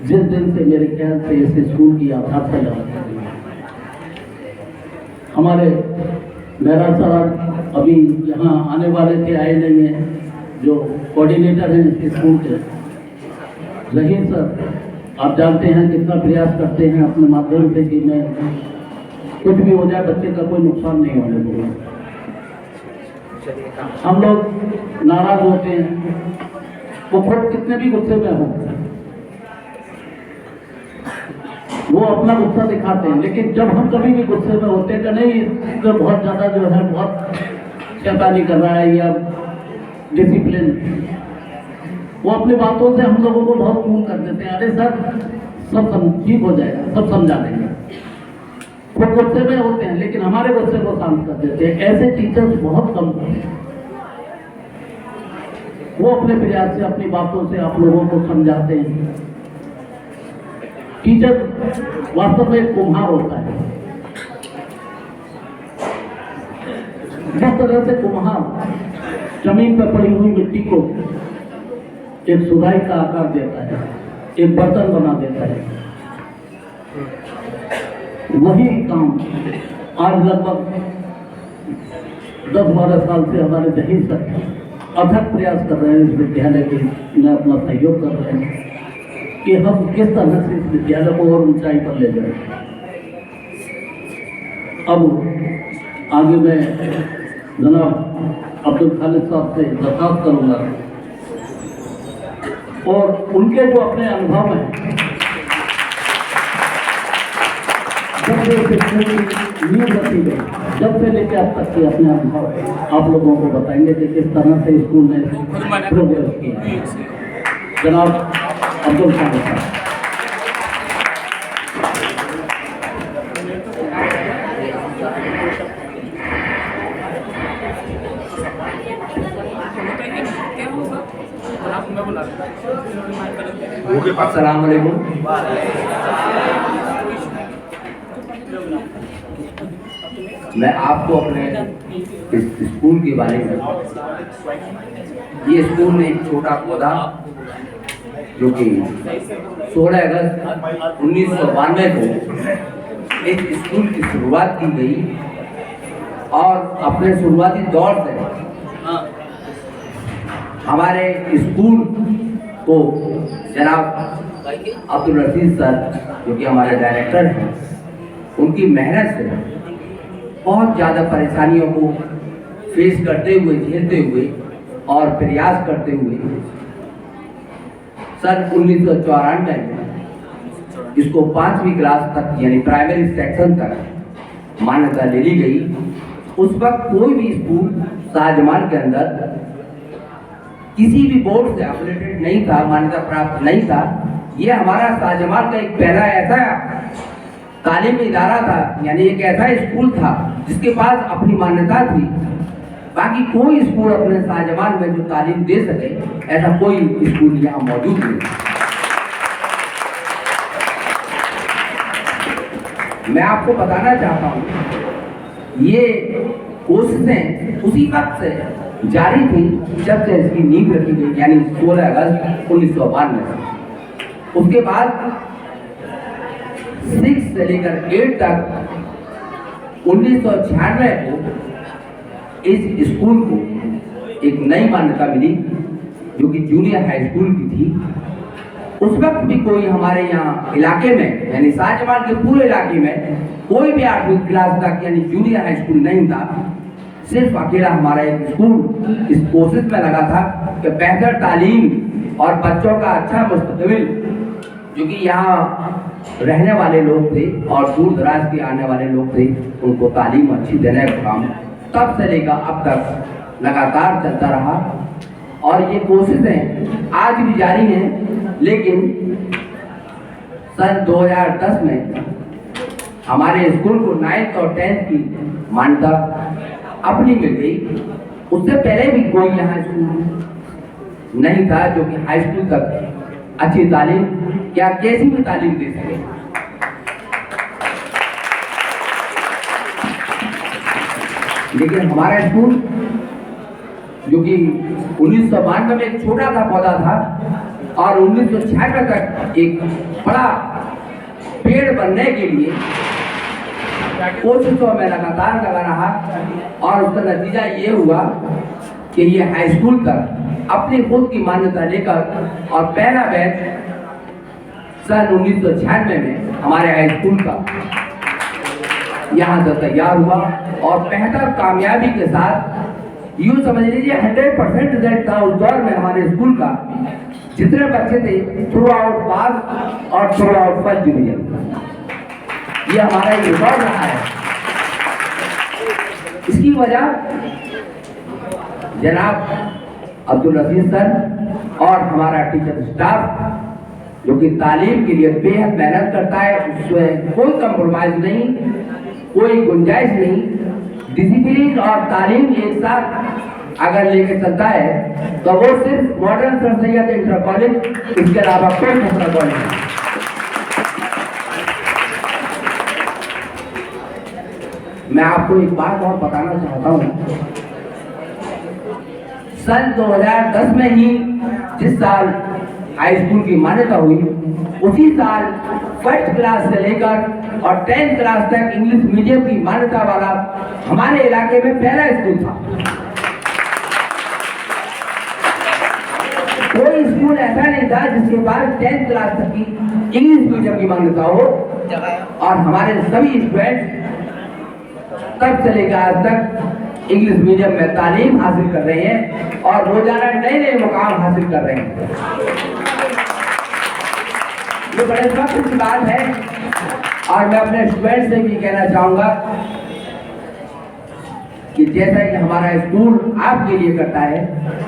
जिस दिन से मेरे ख्याल से इस स्कूल की आधारशिला लगी। हमारे मेहरा साहब अभी यहाँ आने वाले थे, आए नहीं हैं, जो कोऑर्डिनेटर हैं इस स्कूल के। जहीर सर, आप जानते हैं कितना प्रयास करते हैं अपने माध्यम से कि मैं कुछ भी हो जाए बच्चे का कोई नुकसान नहीं होने दूंगा। हम लोग नाराज होते हैं, वो खुद कितने भी गुस्से में हों, वो अपना गुस्सा दिखाते हैं, लेकिन जब हम कभी भी गुस्से में होते हैं कि नहीं इसको बहुत ज़्यादा जो है बहुत शैतानी कर रहा है या डिसिप्लिन, वो अपनी बातों से हम लोगों को बहुत कूल कर देते हैं। अरे सर सब ठीक हो जाएगा, सब समझा देंगे। वो गुस्से में होते हैं लेकिन हमारे गुस्से को शांत कर देते हैं। ऐसे टीचर्स बहुत कम होते हैं। वो अपने प्रयास से, अपनी बातों से आप लोगों को समझाते हैं। टीचर वास्तव में एक कुम्हार होता है। जिस तरह से कुम्हार जमीन पर पड़ी हुई मिट्टी को एक सुराही का आकार देता है, एक बर्तन बना देता है, वही काम आज लगभग 10-12 साल से हमारे जहीर सर अथक प्रयास कर रहे हैं इस विद्यालय के में अपना सहयोग कर रहे हैं कि हम किस तरह से इस विद्यालय को और ऊंचाई पर ले जाएं। अब आगे मैं जनाब अब्दुल खालिद साहब से दरख्वास्त करूँगा और उनके जो अपने अनुभव हैं, जब से नींव रखी गई, जब से लेकर अब तक के अपने अनुभव आप लोगों को बताएंगे कि किस तरह से स्कूल ने प्रोग्रेस किया। जनाब अब्दुल खालिद साहब। अस्सलाम वालेकुम। मैं आपको अपने इस स्कूल के बारे में, ये स्कूल में एक छोटा पौधा जो कि 16 अगस्त 1992 को इस स्कूल की शुरुआत की गई और अपने शुरुआती दौर से हमारे स्कूल को जनाब अब्दुल रशीद सर जो कि हमारे डायरेक्टर हैं, उनकी मेहनत से बहुत ज़्यादा परेशानियों को फेस करते हुए, झेलते हुए और प्रयास करते हुए सन 1994 में इसको 5वीं क्लास तक यानी प्राइमरी सेक्शन तक मान्यता ले ली गई। उस वक्त कोई भी स्कूल शाहजमान के अंदर किसी भी बोर्ड से एफिलिएटेड नहीं था, मान्यता प्राप्त नहीं था। ये हमारा शाहजमान का एक पहला ऐसा तालीमी इदारा था, यानी एक ऐसा स्कूल था जिसके पास अपनी मान्यता थी। बाकी कोई स्कूल अपने शाहजमान में जो तालीम दे सके ऐसा कोई स्कूल यहाँ मौजूद नहीं। मैं आपको बताना चाहता हूँ, ये कोशिशें उसी वक्त से जारी थी जब से इसकी नींव रखी गई, यानी 16 अगस्त 1992 में। उसके बाद 6 से लेकर 8 तक 1996 को इस स्कूल को एक नई मान्यता मिली जो कि जूनियर हाई स्कूल की थी। उस वक्त भी कोई हमारे यहाँ इलाके में यानी शाहजमाल के पूरे इलाके में कोई भी 8वीं क्लास तक यानी जूनियर हाई स्कूल नहीं था। सिर्फ अकेला हमारा एक स्कूल इस कोशिश में लगा था कि बेहतर तालीम और बच्चों का अच्छा मुस्तकबिल, जो कि यहाँ रहने वाले लोग थे और दूर दराज के आने वाले लोग थे, उनको तालीम अच्छी देने का काम तब से लेकर अब तक लगातार चलता रहा और ये कोशिशें आज भी जारी हैं। लेकिन सन 2010 में हमारे स्कूल को 9th और 10th की मान्यता अपनी मिल गई। उससे पहले भी कोई यहाँ स्कूल नहीं था जो कि हाई स्कूल तक अच्छी तालीम या कैसी भी तालीम दे सके। लेकिन हमारा स्कूल जो कि 1992 में एक छोटा सा पौधा था और 1996 तक एक बड़ा पेड़ बनने के लिए कोशिशों में लगातार लगा रहा और उसका नतीजा ये हुआ कि ये हाई स्कूल तक अपनी खुद की मान्यता लेकर और पहला बैच सन 1996 में हमारे हाई स्कूल का यहाँ से तैयार हुआ और बेहतर कामयाबी के साथ यूँ समझ लीजिए 100% रिजल्ट था उस दौर में हमारे स्कूल का। जितने बच्चे थे थ्रू आउट पास और थ्रू आउट फर्स्ट डिवीजन, ये हमारा एक रिकॉर्ड रहा है। इसकी वजह जनाब अब्दुल रशीद सर और हमारा टीचर स्टाफ जो कि तालीम के लिए बेहद मेहनत करता है, उसमें कोई कंप्रोमाइज नहीं, कोई गुंजाइश नहीं। डिसिप्लिन और तालीम एक साथ अगर लेके चलता है तो वो सिर्फ modern sir Syed inter college, इसके अलावा कोई दूसरा कॉलेज नहीं। मैं आपको एक बात और बताना चाहता हूँ, सन 2010 में ही जिस साल हाई स्कूल की मान्यता हुई, उसी साल फर्स्ट क्लास से लेकर और 10th क्लास तक इंग्लिश मीडियम की मान्यता वाला हमारे इलाके में पहला स्कूल था। कोई स्कूल ऐसा नहीं था जिसके पास 10th क्लास तक की इंग्लिश मीडियम की मान्यता हो और हमारे सभी स्टूडेंट तब से लेकर आज तक इंग्लिश मीडियम में तालीम हासिल कर रहे हैं और रोजाना नए नए मुकाम हासिल कर रहे हैं। ये बड़े फख्र की बात है और मैं अपने स्टूडेंट से भी कहना चाहूंगा कि जैसा कि हमारा स्कूल आपके लिए करता है,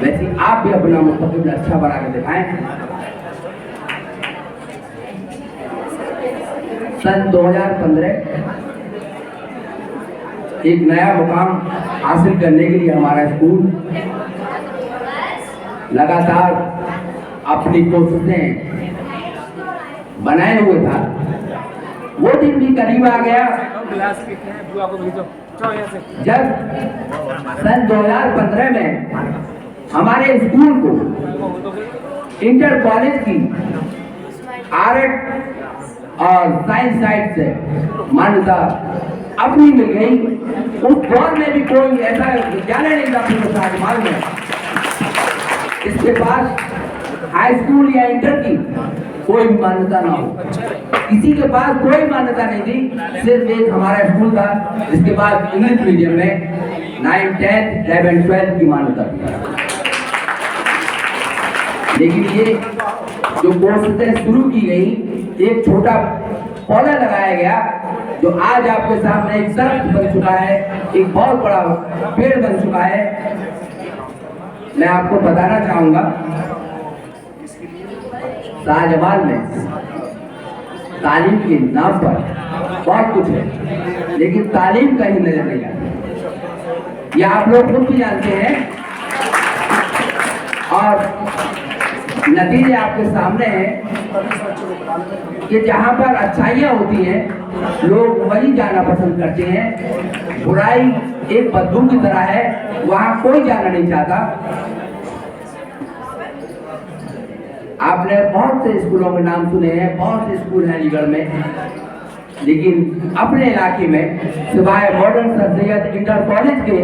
वैसे आप भी अपना मुस्तकबिल अच्छा बना के दिखाएं। सन 2015 एक नया मुकाम हासिल करने के लिए हमारा स्कूल लगातार अपनी कोशिशें बनाए हुए था। वो दिन भी करीब आ गया जब सन 2015 में हमारे स्कूल को इंटर कॉलेज की आर्ट और साइंस साइड से मान्यता अपनी मिल गई। उस दौर में भी कोई ऐसा विद्यालय नहीं था पूरे शाहजमाल में इसके पास हाई स्कूल या इंटर की कोई मान्यता ना हो। किसी के पास कोई मान्यता नहीं थी, सिर्फ एक हमारा स्कूल था जिसके पास इंग्लिश मीडियम में 9th, 10th, 11th, 12th की मान्यता थी। लेकिन ये जो कोशिशें शुरू की गई, एक छोटा पौधा लगाया गया जो आज आपके सामने एक दरख्त बन चुका है, एक बहुत बड़ा पेड़ बन चुका है। मैं आपको बताना चाहूंगा, शाहजमाल में तालीम के नाम पर बहुत कुछ है, लेकिन तालीम कहीं नजर नहीं आती। यह आप लोग खुद भी जानते हैं और नतीजे आपके सामने हैं कि जहाँ पर अच्छाइयाँ होती हैं लोग वही जाना पसंद करते हैं। बुराई एक बदबू की तरह है, वहाँ कोई जाना नहीं चाहता। आपने बहुत से स्कूलों के नाम सुने हैं, बहुत से स्कूल हैं अलीगढ़ में, लेकिन अपने इलाके में सिवाय modern sir Syed inter college के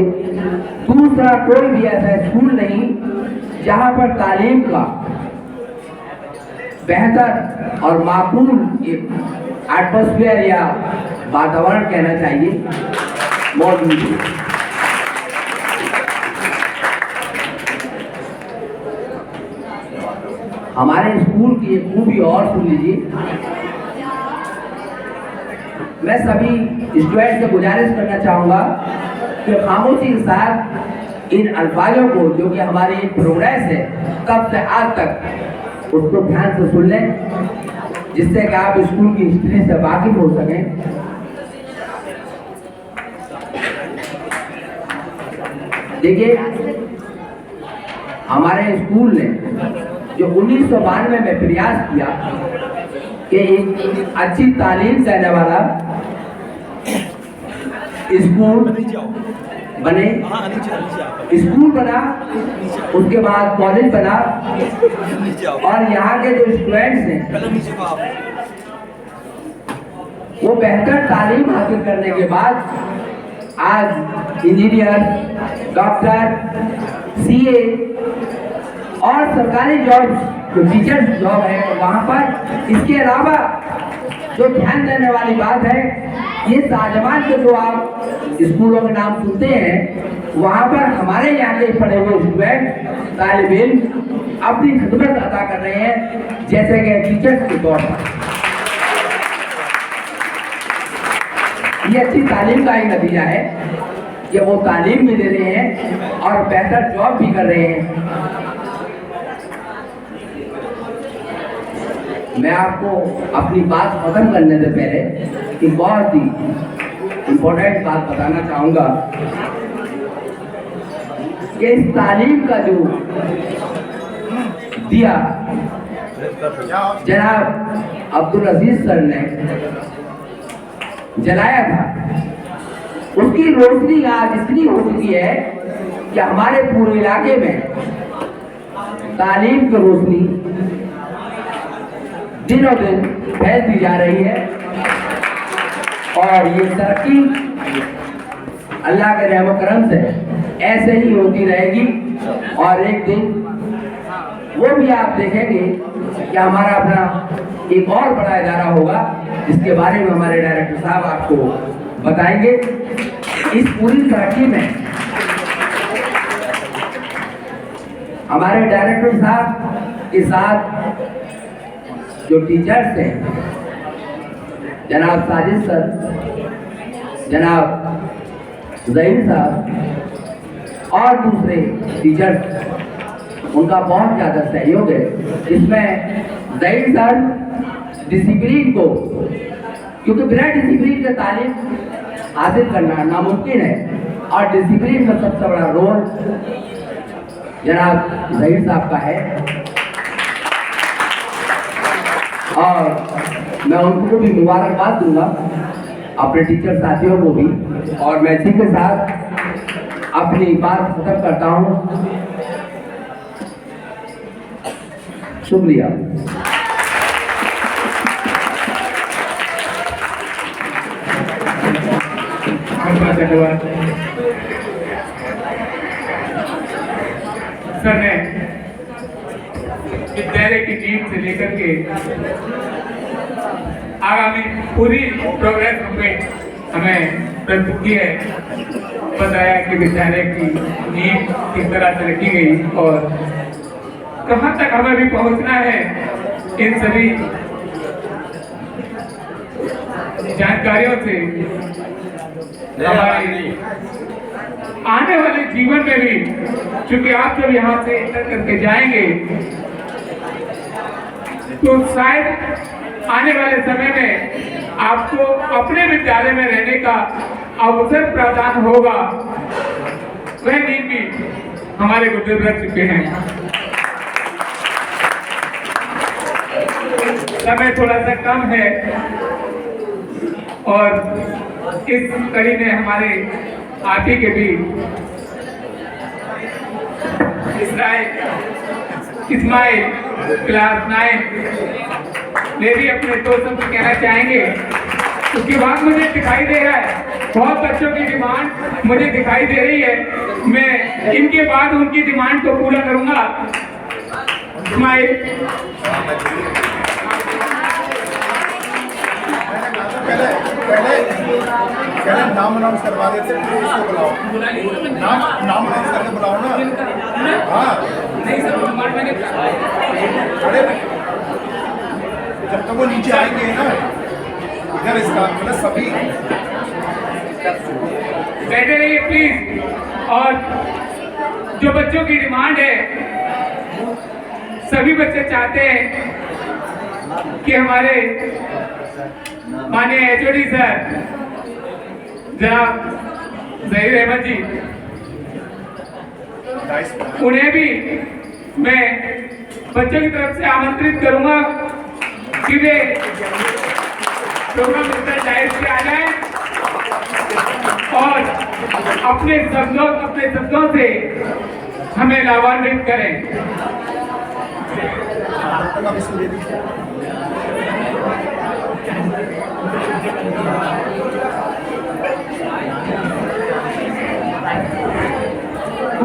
दूसरा कोई भी ऐसा स्कूल नहीं जहां पर तालीम का बेहतर और माकूल एटमॉस्फेयर या वातावरण कहना चाहिए मौजूद है। हमारे स्कूल की एक खूबी और सुन लीजिए। मैं सभी स्टूडेंट से गुजारिश करना चाहूँगा कि खामोशी के साथ इन अल्फाजों को जो कि हमारी प्रोग्रेस है तब से आज तक उसको ध्यान से सुन लें, जिससे कि आप स्कूल की हिस्ट्री से वाकिफ हो सकें। देखिए, हमारे स्कूल ने जो 1992 में प्रयास किया कि एक अच्छी तालीम देने वाला स्कूल बने, स्कूल बना, उसके बाद कॉलेज बना और यहाँ के जो स्टूडेंट्स हैं वो बेहतर तालीम हासिल करने के बाद आज इंजीनियर, डॉक्टर, सीए और सरकारी जॉब जो टीचर्स जॉब है वहाँ पर। इसके अलावा जो ध्यान देने वाली बात है, ये शाहजहां के जो आप स्कूलों के नाम सुनते हैं वहाँ पर हमारे यहाँ के पढ़े हुए स्टूडेंट तालिब इल्म अपनी खिदमत अदा कर रहे हैं, जैसे कि टीचर्स के तौर पर। ये अच्छी तालीम का ही नतीजा है कि वो तालीम भी दे रहे हैं और बेहतर जॉब भी कर रहे हैं। मैं आपको अपनी बात खत्म करने से पहले एक बहुत ही इम्पोर्टेंट बात बताना चाहूँगा कि इस तालीम का जो दिया जनाब अब्दुल अजीज सर ने जलाया था, उसकी रोशनी आज इतनी हो चुकी है कि हमारे पूरे इलाके में तालीम की रोशनी दिनों दिन फैलती जा रही है और ये तरक्की अल्लाह के रहम करम से ऐसे ही होती रहेगी। और एक दिन वो भी आप देखेंगे कि हमारा अपना एक और बड़ा इदारा होगा, जिसके बारे में हमारे डायरेक्टर साहब आपको बताएंगे। इस पूरी तरक्की में हमारे डायरेक्टर साहब के साथ जो टीचर्स हैं, जनाब साजिद सर, जनाब ज़हीर साहब और दूसरे टीचर्स, उनका बहुत ज़्यादा सहयोग है। इसमें ज़हीर सर डिसिप्लिन को, क्योंकि बिना डिसिप्लिन के तालीम हासिल करना नामुमकिन है और डिसिप्लिन का सबसे बड़ा रोल जनाब ज़हीर साहब का है और मैं उनको भी मुबारकबाद दूंगा, अपने टीचर साथियों को भी। और मैं इसी के साथ अपनी बात खत्म करता हूँ। शुक्रिया। धन्यवाद सर ने विद्यालय की नींव से लेकर के आगामी पूरी प्रोग्रेस में हमें प्रस्तुत की है, बताया कि विद्यालय की नींव किस तरह से रखी गई और कहाँ तक हमें भी पहुँचना है। इन सभी जानकारियों से हमारे आने वाले जीवन में भी, क्योंकि आप जब यहाँ से इंटर करके जाएंगे तो शायद आने वाले समय में आपको अपने विद्यालय में रहने का अवसर प्रदान होगा। वह नींव भी हमारे बुजुर्ग रख चुके हैं। समय थोड़ा सा कम है और इस कड़ी में हमारे आप ही के भी इस्माइल क्लास 9 में भी अपने दोस्तों को कहना चाहेंगे उसके बाद मुझे दिखाई दे रहा है बहुत बच्चों की डिमांड मुझे दिखाई दे रही है। मैं इनके बाद उनकी डिमांड को पूरा करूंगा। स्माइल। पहले नाम अनाउंस करवा देते हैं, फिर इसको बुलाओ। नाम अनाउंस करके बुलाओ ना। हाँ नहीं सर, अरे जब तक वो नीचे आएंगे ना इधर इसका मतलब सभी बैठे रहिए प्लीज। और जो बच्चों की डिमांड है, सभी बच्चे चाहते हैं कि हमारे माननीय एचओडी सर जनाब जहीर अहमद जी, उन्हें भी मैं बच्चों की तरफ से आमंत्रित करूंगा कि वे प्रोग्राम स्तर डायस पे आ जाएं और अपने शब्दों से हमें लाभान्वित करें।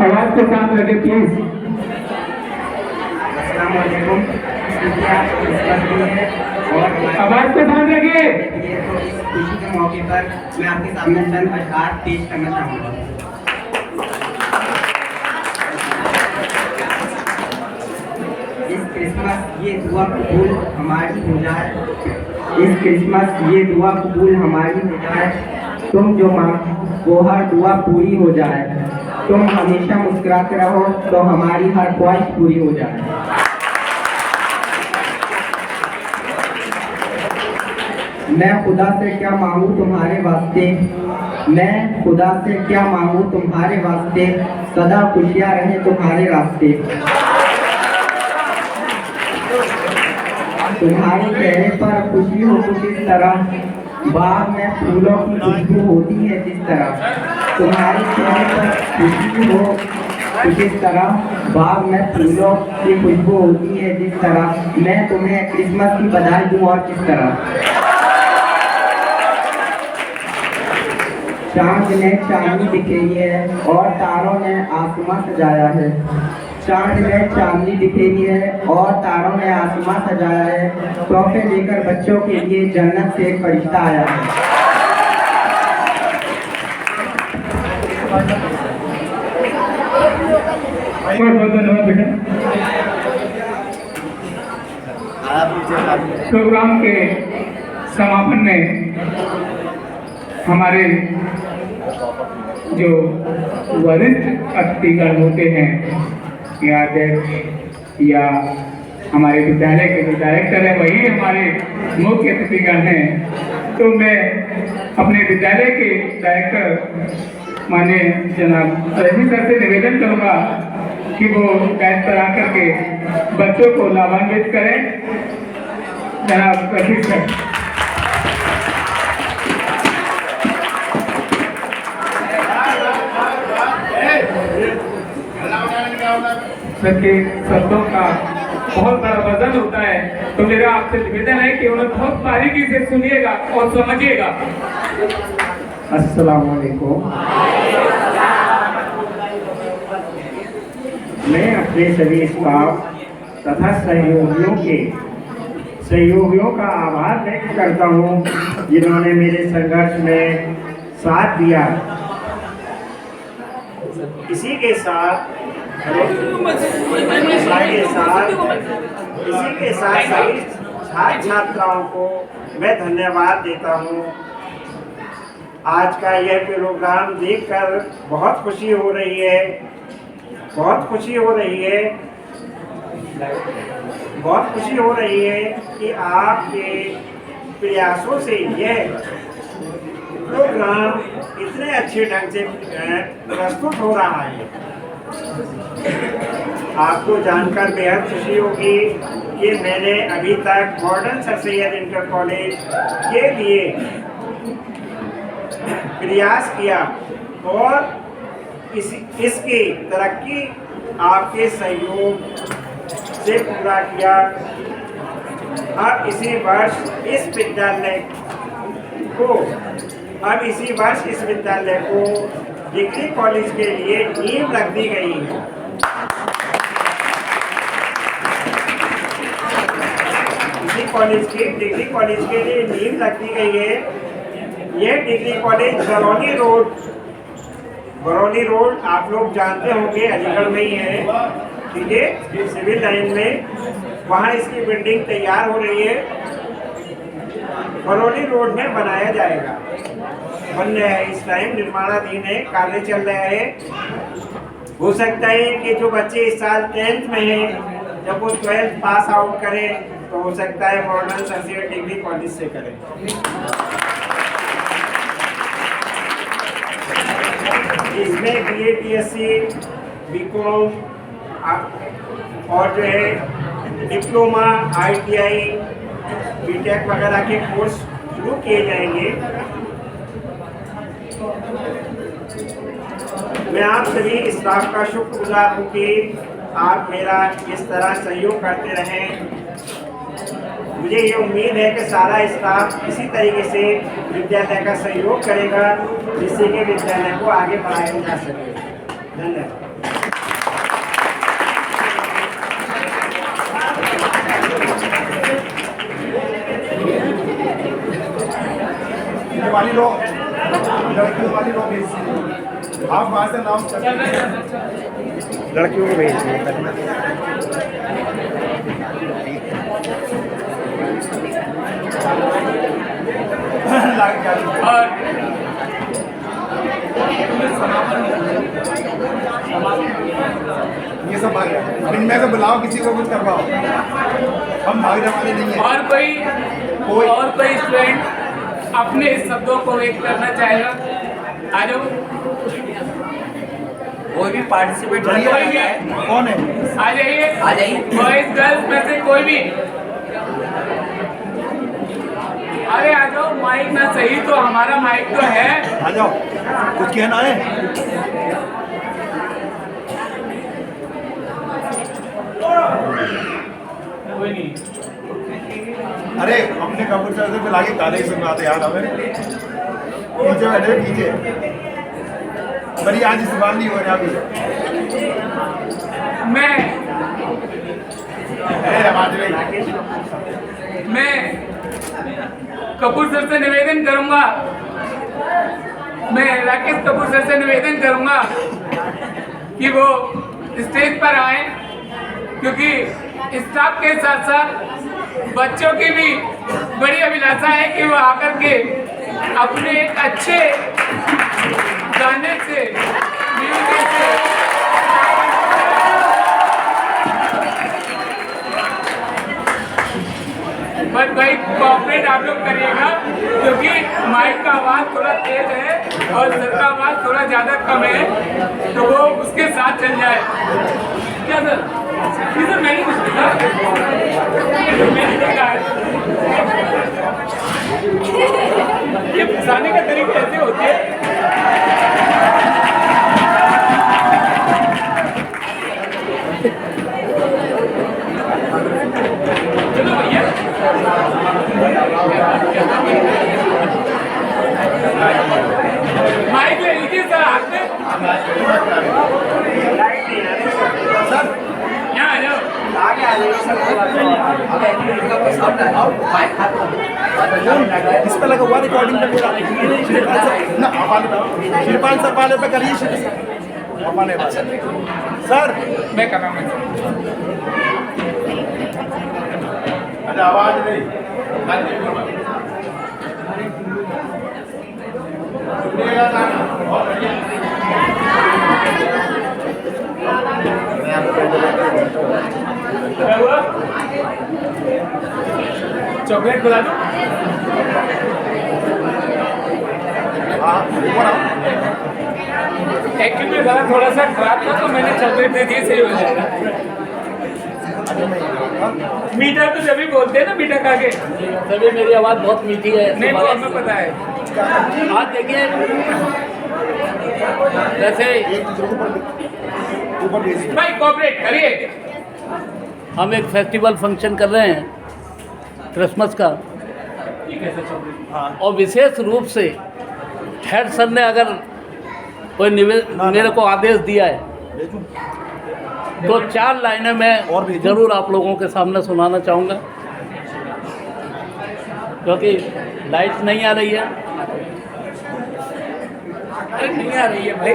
आवाज को साथ रखें प्लीज। आवाज को साथ रखिए। खुशी के मौके पर मैं आपके सामने चंद अशआर पेश करना चाहूँगा। इस क्रिसमस ये दुआ कबूल हमारी हो जाए, इस क्रिसमस ये दुआ कबूल हमारी हो जाए, तुम जो मांगो वो हर दुआ पूरी हो जाए, तुम हमेशा मुस्कुराते रहो तो हमारी हर ख्वाहिश पूरी हो जाए। मैं खुदा से क्या मांगू तुम्हारे वास्ते, मैं खुदा से क्या मांगू तुम्हारे वास्ते, सदा खुशियाँ रहे तुम्हारे रास्ते। तुम्हारे चेहरे पर खुशी हो कुछ इस तरह, बाग में फूलों की खुशबू होती है जिस तरह, तुम्हारे चेहरे पर खुशी हो कुछ इस तरह, बाग में फूलों की खुशबू होती है जिस तरह, मैं तुम्हें क्रिसमस की बधाई दूं और किस तरह। चांद ने चांदनी बिखेरी है और तारों ने आसमां सजाया है, चांद ने चांदनी बिखेरी है और तारों ने आसमां सजाया है, तोहफे लेकर बच्चों के लिए जन्नत से एक फरिश्ता आया है। प्रोग्राम के समापन में हमारे जो वरिष्ठ अतिथिगण होते हैं या अध्यक्ष या हमारे विद्यालय के जो डायरेक्टर हैं वही हमारे मुख्य अतिथिगण हैं। तो मैं अपने विद्यालय के डायरेक्टर माननीय जनाब रजनी सर से निवेदन करूंगा कि वो बैच पर आकर के बच्चों को लाभान्वित करें। जनाब रजनी सर। सबके शब्दों का बहुत बड़ा वजन होता है, तो मेरा आपसे निवेदन है कि उन्हें बहुत बारीकी से सुनिएगा और समझिएगा। अस्सलाम वालेकुम। मैं अपने सभी स्टाफ तथा सहयोगियों का आभार व्यक्त करता हूँ जिन्होंने मेरे संघर्ष में साथ दिया। इसी के साथ सभी छात्राओं को मैं धन्यवाद देता हूँ। आज का यह प्रोग्राम देखकर बहुत खुशी हो रही है, बहुत खुशी हो रही है कि आपके प्रयासों से यह प्रोग्राम इतने अच्छे ढंग से प्रस्तुत हो रहा है। आपको जानकर बेहद खुशी होगी कि मैंने अभी तक modern sir Syed inter college के लिए प्रयास किया और इसकी तरक्की आपके सहयोग से पूरा किया। और इसी वर्ष इस विद्यालय को अब इसी वर्ष इस विद्यालय को डिग्री कॉलेज के लिए नींव रख दी गई है। इसी कॉलेज की डिग्री कॉलेज के लिए नींव रख दी गई है। यह डिग्री कॉलेज बरौनी रोड आप लोग जानते होंगे, अलीगढ़ में ही है, ठीक है, सिविल लाइन में। वहाँ इसकी बिल्डिंग तैयार हो रही है, बरौनी रोड में बनाया जाएगा, बन रहा है, इस टाइम निर्माणाधीन है, कार्य चल रहा है। हो सकता है कि जो बच्चे इस साल 10th में हैं, जब वो 12th पास आउट करें तो हो सकता है मॉडर्न संस्कृत डिग्री कॉलेज से करें। इसमें BA BSc BCom और जो है डिप्लोमा ITI BTech वगैरह के कोर्स शुरू किए जाएंगे। मैं आप सभी स्टाफ का शुक्रगुजार हूँ कि आप मेरा इस तरह सहयोग करते रहें। मुझे ये उम्मीद है कि सारा स्टाफ इसी तरीके से विद्यालय का सहयोग करेगा, जिससे कि विद्यालय को आगे बढ़ाया जा सके। धन्यवाद। वाली लोग लड़कियों वाली लोग आप वहाँ से नाम लड़कियों को भेजिए। और ये सब भाग अब इनमें से बुलाओ, किसी को कुछ करवाओ, हम भागने वाले नहीं हैं। और कोई स्टूडेंट अपने शब्दों को व्यक्त करना चाहेगा? आ जाओ, कोई भी पार्टिसिपेट कौन है? आ जाइए, आ जाइए। बॉयज गर्ल्स में से कोई भी। अरे आ जाओ, माइक ना सही तो हमारा माइक तो है। आ जाओ, कुछ कहना है? कोई नहीं। अरे अपने कंप्यूटर से मिला के गाने ही सुनना आते यार हमें। पीछे बैठे पीछे, बड़ी आज इस बार नहीं हो रहा अभी। मैं कपूर सर से निवेदन करूंगा, मैं राकेश कपूर सर से निवेदन करूंगा कि वो स्टेज पर आए, क्योंकि स्टाफ के साथ साथ बच्चों की भी बड़ी अभिलाषा है कि वो आकर के अपने एक अच्छे गाने से, म्यूजिक से बस भाई कोऑपरेट आप लोग करिएगा, क्योंकि माइक का आवाज़ थोड़ा तेज है और सर का आवाज़ थोड़ा ज़्यादा कम है, तो वो उसके साथ चल जाए। क्या सर? जी सर, मैंने कुछ लिखा, मैंने लिखा है। ये फंसाने का तरीका ऐसे होती है। चलो भैया, माइक ले लीजिए सर हाथ में। सर यहाँ आ जाओ। इस पे लगा हुआ रिकॉर्डिंग पे पूरा। ना शिरपाल सर वाले पे करिए, सर मैं कर रहा हूँ। अच्छा आवाज नहीं। क्या हुआ? चॉकलेट खिला दो। एक्चुअली गला थोड़ा सा खराब था, तो मैंने चॉकलेट दे दी, सही हो जाएगा। मीठा तो जब भी बोलते हैं ना, मीठा खा के। तभी मेरी आवाज़ बहुत मीठी है। नहीं, वो हमें पता है। आज देखिए, जैसे भाई कोऑपरेट करिए। हम एक फेस्टिवल फंक्शन कर रहे हैं क्रिसमस का, और विशेष रूप से हेड सर ने अगर कोई मेरे को आदेश दिया है तो 4 लाइनें मैं जरूर आप लोगों के सामने सुनाना चाहूँगा, क्योंकि लाइट नहीं आ रही है। नहीं आ रही है भाई,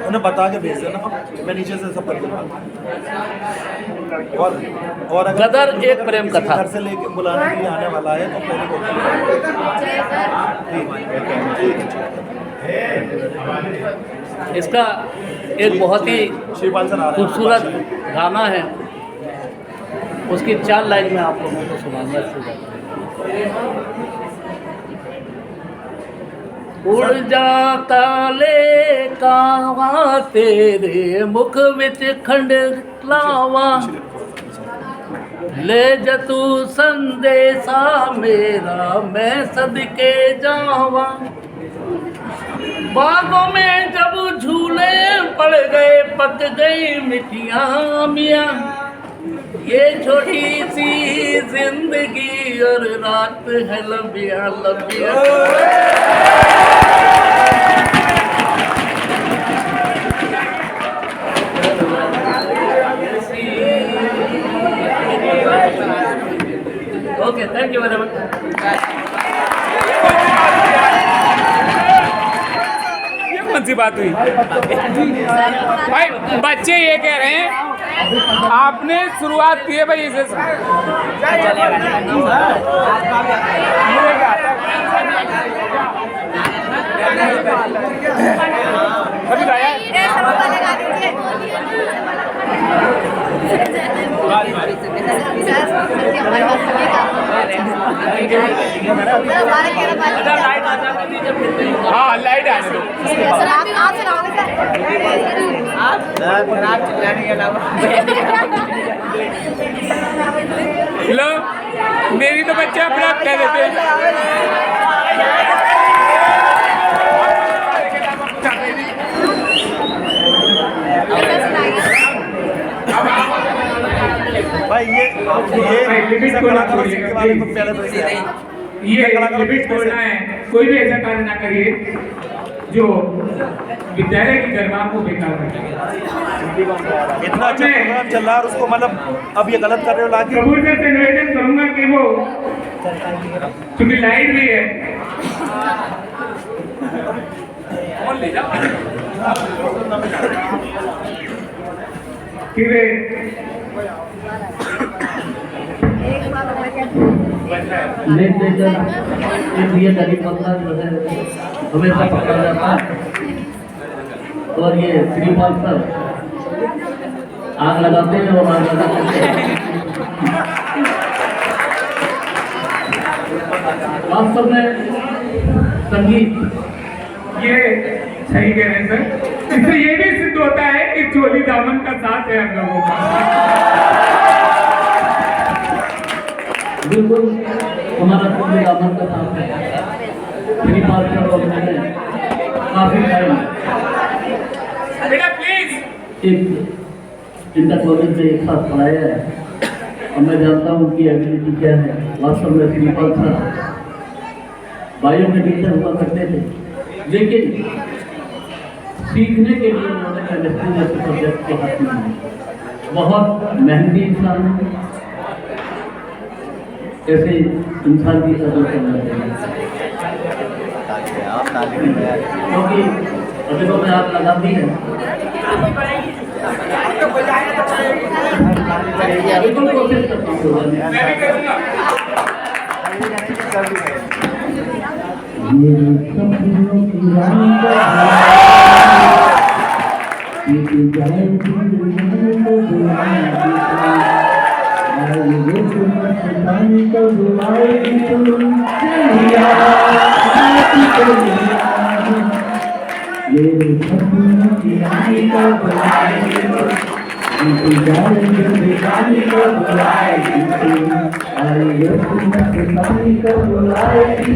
उन्हें बता के भेज देना, मैं नीचे से सब कर दूंगा। और अगर गदर एक प्रेम कथा घर से लेके बुलाने के लिए आने वाला है तो पहले इसका एक बहुत ही खूबसूरत गाना है, उसकी 4 लाइन में आप लोगों को सुनाऊंगा। उड़ जा काले कावा तेरे मुख विच खंड लावा, ले जा तू संदेशा मेरा मैं सदके जावा। बागों में जब झूले पड़ गए पक गई मिठियाँ मियाँ, ये छोटी सी जिंदगी और रात है लंबिया लंबिया। Okay, thank you very much. ये कौन सी बात हुई भाई? बच्चे ये कह रहे हैं आपने शुरुआत की है भाई इसे अभी गाया हाँ लाइट आ लो, मेरी तो बच्चे अपने आप कह देते हैं। भाई ये लिमिट छोड़ना है, कोई भी ऐसा कार्य ना करिए जो विद्यालय की गरिमा को बेकार करे। इतना अच्छा प्रोग्राम चल रहा है और उसको मतलब अब ये गलत कर रहे हो लाके। कबूल से निवेदन करूंगा कि वो क्योंकि लाइट भी है और ले जाओ कि वे ये गरीब बंदा जो है हमेशा पकड़ा जाता है, और ये श्रीपाल सर आग लगाते हैं और आग लगाते हैं। वास्तव में संगीत ये सही कह रहे हैं सर, इससे ये भी सिद्ध होता है कि चोली दामन का साथ है हम लोगों का। बिल्कुल हमारा चोली दामन का साथ है। श्रीपाल सर और मैंने काफी टाइम बेटा प्लीज एक इंटर कॉलेज में एक साथ पढ़ाया है और मैं जानता हूँ उनकी एबिलिटी क्या है। वास्तव में श्रीपाल सर बायो में टीचर हुआ करते थे, लेकिन सीखने के लिए उन्होंने केमिस्ट्री जैसे सब्जेक्ट को हाथ में लिया। बहुत मेहनती इंसान है, ऐसे इंसान की कदर करना चाहिए, क्योंकि प्रतिभा में आप लगा दी है। बिल्कुल कोशिश करता हूँ मेरे सपनों की रानी का जाएगी को बुलाएगी को बुलाएगी मेरे सपनों की रानी को बुलाएगी को बुलाएगी को बुलाएगी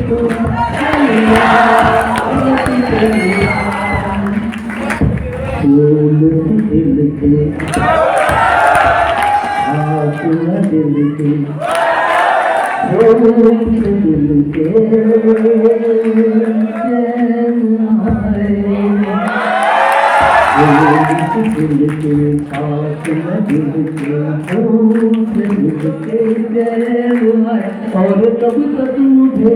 फूल दिल के दिल के दिल और तब तक मुझे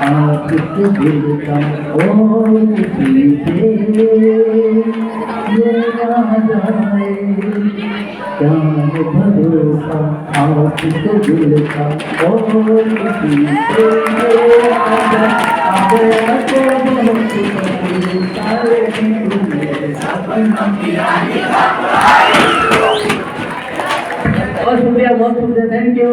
आपके दिल का और ये याद आए क्या भरोसा आपके दिल का और शुक्रिया, बहुत शुक्रिया, थैंक यू।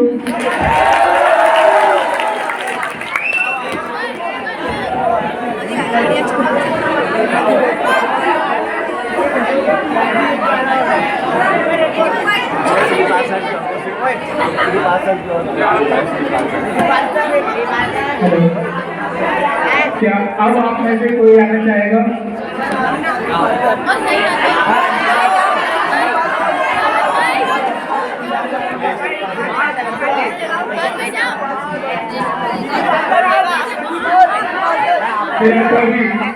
क्या अब आप में से कोई आना चाहेगा?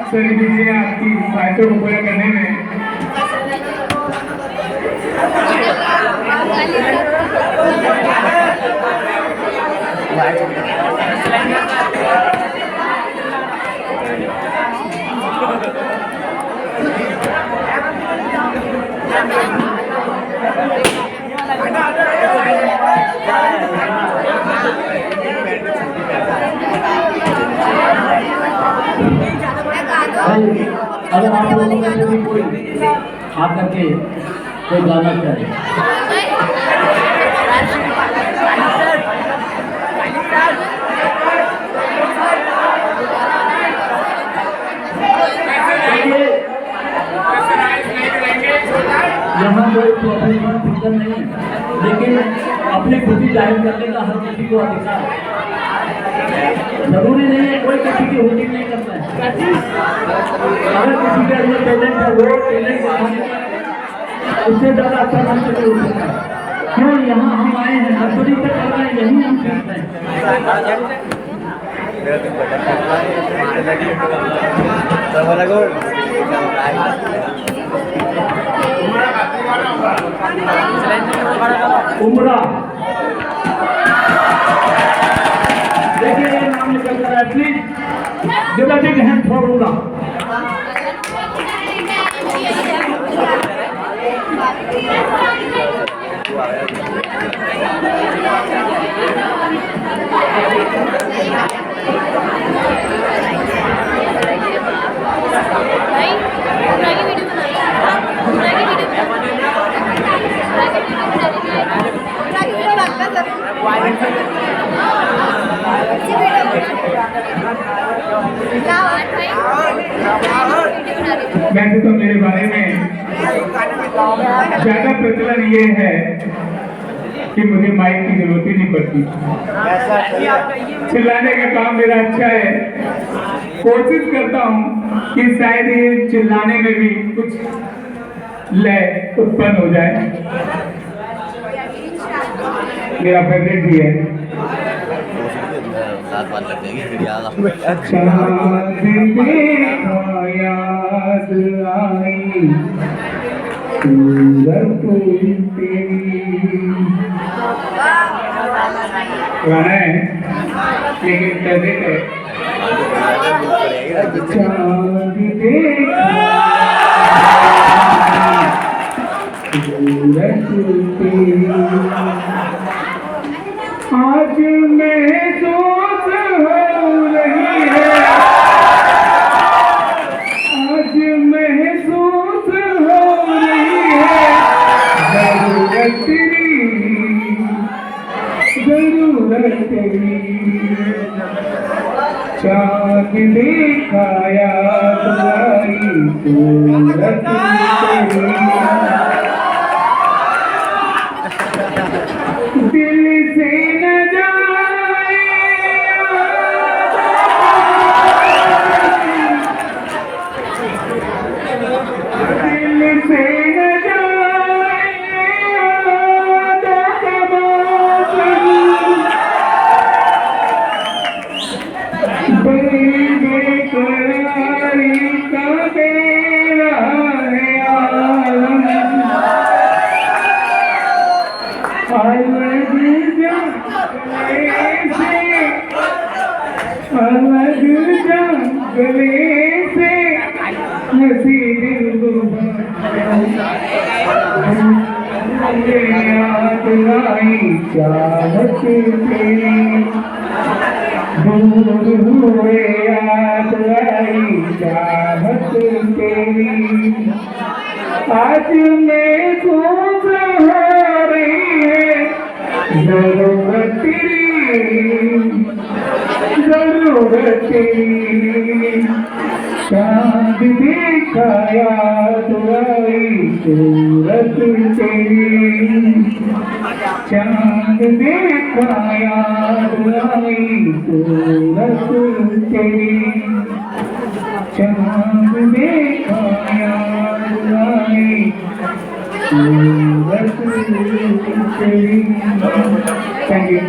सर दीजिए आपकी ख्वाहिशों को पूरा करने में अगर आप लोगों में से भी कोई आकर के कोई गाना चाहे यहाँ कोई प्रोफेशनल सिंगर नहीं, लेकिन अपनी खुशी जाहिर करने का हर किसी को अधिकार है। जरूरी नहीं है कोई किसी की होल्डिंग नहीं करता है। अगर किसी के अंदर टैलेंट है, वो टैलेंट उससे ज़्यादा अच्छा काम नहीं हो सकता। क्यों यहाँ हम आए हैं, नर्सरी तक कर रहे हैं, यही हम करते हैं। उमरा देखिए ये नाम निकल रहा है, please give a big hand for उमरा। वैसे तो मेरे बारे में ज्यादा प्रचलन ये है कि मुझे माइक की जरूरत ही नहीं पड़ती। चिल्लाने का काम मेरा अच्छा है। कोशिश करता हूँ कि शायद ये चिल्लाने में भी कुछ लय उत्पन्न हो जाए। मेरा फेवरेट भी है। याद आई गाना है लेकिन कैसे है आज महसूस हो रही है, आज महसूस हो रही है जरूरत तेरी, जरूरत तेरी। चाँद देखा याद आई सूरत तेरी। दिल से न जाए यादों का मौसम, बेकरारी का तेरा है आलम, अलग जंगले से हंसी दिलरुबा याद आई चाहत तेरी, दूर हुए याद आई चाहत तेरी, आज मैं खूब हो रही है जरूरत तेरी, जरूरत तेरी, चांद देखा याद आई सूरत तेरी, चांद देखा याद आई सूरत तेरी, चांद देखा याद आई सूरत तेरी। Thank you.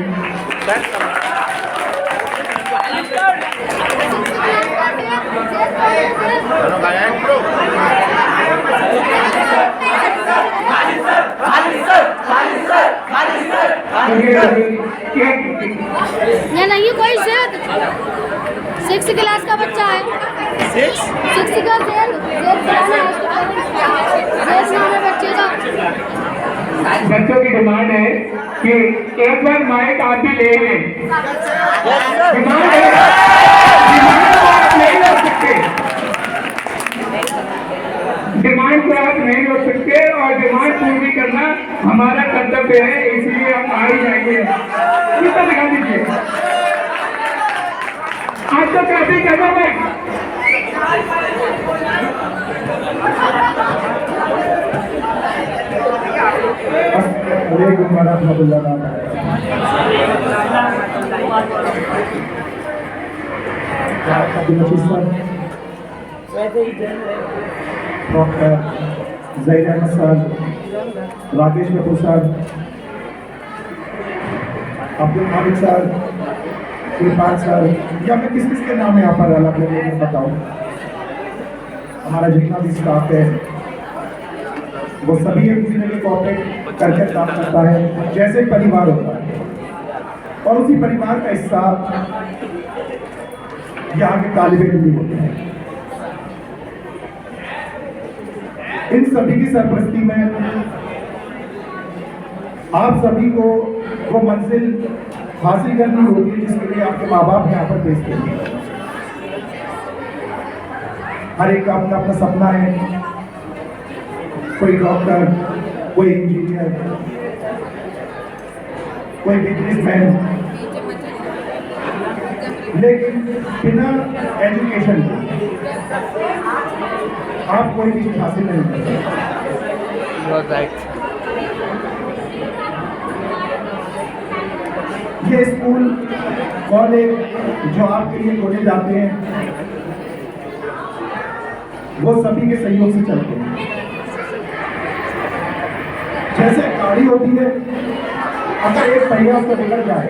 या नहीं कोई सेद 6 क्लास का बच्चा है, 6 का सेद बच्चे का। बच्चों की डिमांड है कि एक बार माइक आप भी ले लें। डिमांड है, आप नहीं ले सकते, डिमांड को आप नहीं रोक सकते और डिमांड पूरी करना हमारा कर्तव्य है, इसलिए हम आ ही जाएंगे। कितना दिखा दीजिए आज तो कैसे कहता भाई। Doctor Zaheer Ahmed sir, Rakesh Kapoor sir, Abdul Malik sir, Irfan sir, या मैं किस किस के नाम यहाँ पर अलग अलग बताऊँ। हमारा जितना भी स्टाफ है वो सभी एक दूसरे में कोऑपरेट करके काम करता है, जैसे परिवार होता है, और उसी परिवार का हिस्सा यहाँ के तालिब इल्म भी होते हैं। इन सभी की सरपरस्ती में आप सभी को वो मंजिल हासिल करनी होती है जिसके लिए आपके माँ बाप यहाँ पर भेजते हैं। हर एक का अपना अपना सपना है, कोई डॉक्टर, कोई इंजीनियर, कोई बिजनेसमैन, लेकिन बिना एजुकेशन के आप कोई भी चीज हासिल नहीं कर सकते। ये स्कूल कॉलेज जो आपके लिए खोले जाते हैं वो सभी के सहयोग से चलते हैं। जैसे गाड़ी होती है, अगर एक पहिया उसको बिगड़ जाए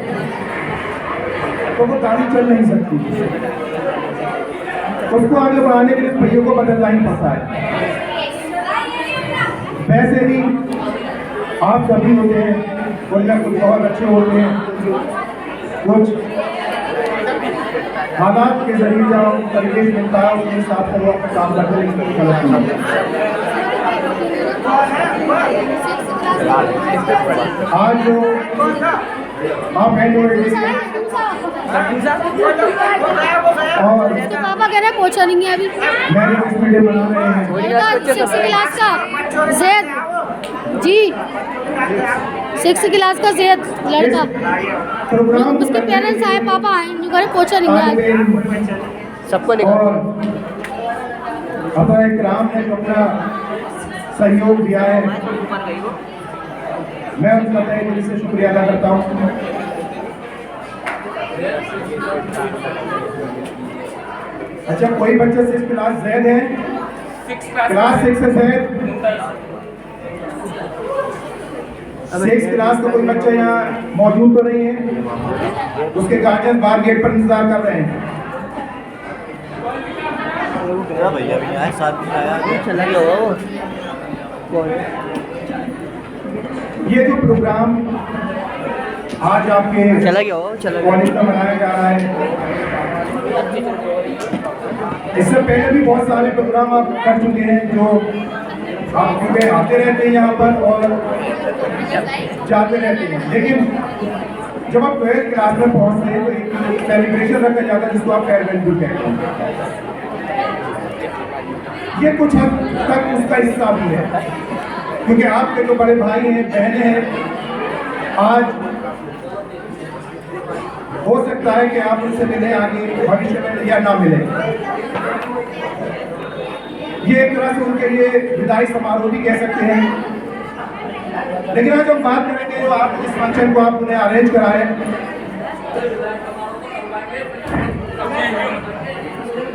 तो वो गाड़ी चल नहीं सकती, उसको आगे बढ़ाने के लिए पहियों को बदलना ही पड़ता है। वैसे ही आप सभी होते हैं, कुछ ना कुछ बहुत अच्छे होते हैं, कुछ हालात के जरिए जब परिवेश मिलता है उसके हिसाब से वो अपना काम करते हैं। आज जो आप हैं जो और पापा कह रहे हैं पहुंचा नहीं है अभी। लड़का 6 क्लास का ज़ैद जी, 6 क्लास का ज़ैद लड़का, उसके पेरेंट्स आए, पापा आए, जो घर पहुंचा नहीं है आज। सबको निकाल। अपना एक राम ने अपना सहयोग दिया है, मैं उनका तहे दिल से शुक्रिया अदा करता हूँ। अच्छा, कोई बच्चा 6 क्लास ज़ैद है क्लास 6 से 6 क्लास का कोई बच्चा यहाँ मौजूद तो नहीं है? उसके गार्जियन बाहर गेट पर इंतजार कर रहे हैं। भैया भी आए, साथ में आया, चला गया वो। ये जो प्रोग्राम आज आपके कॉलेज में मनाया जा रहा है, इससे पहले भी बहुत सारे प्रोग्राम आप कर चुके हैं जो आप क्योंकि आते रहते हैं यहाँ पर और जाते रहते हैं, लेकिन जब आप 12th क्लास में पहुँचते हैं तो एक सेलिब्रेशन रखा जाता है जिसको आप फेयरवेल भी कहते हैं। ये कुछ हद तक उसका हिस्सा भी है, क्योंकि आपके जो बड़े भाई हैं, बहनें हैं, आज हो सकता है कि आप उनसे मिले आगे भविष्य में या ना मिले। ये एक तरह से उनके लिए विदाई समारोह भी कह सकते हैं। लेकिन आज हम बात करेंगे जो आप इस फंक्शन को आप उन्हें अरेंज कराए,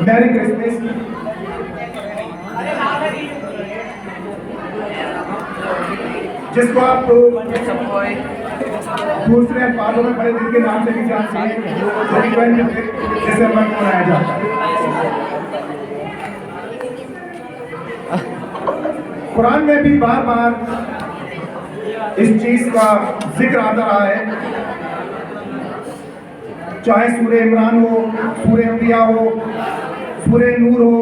मैरी क्रिसमस, जिसको आप दूसरे अखबारों में बड़े दिन के नाम से भी जानते हैं, दिसंबर को मनाया जाता है। कुरान में भी बार बार इस चीज का जिक्र आता रहा है, चाहे सूरह इमरान हो, सूरह अंबिया हो, सूरह नूर हो,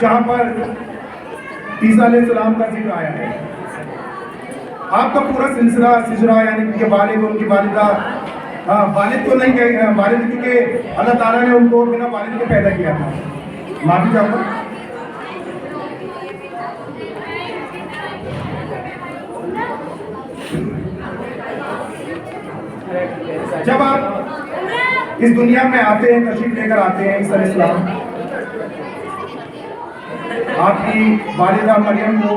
जहां पर ईसा अलैहिस्सलाम का जिक्र आया है। आपका पूरा सिलसिला सिजरा यानी उनके वालिद, उनकी वालिदा, वालिद तो नहीं कहे वालिद, क्योंकि अल्लाह ताला ने उनको बिना वालिद के पैदा किया था। माफी चाहूँगा। जब आप इस दुनिया में आते हैं, तशरीफ लेकर आते हैं ईसा अलैहिस्सलाम, आपकी वालिदा मरियम को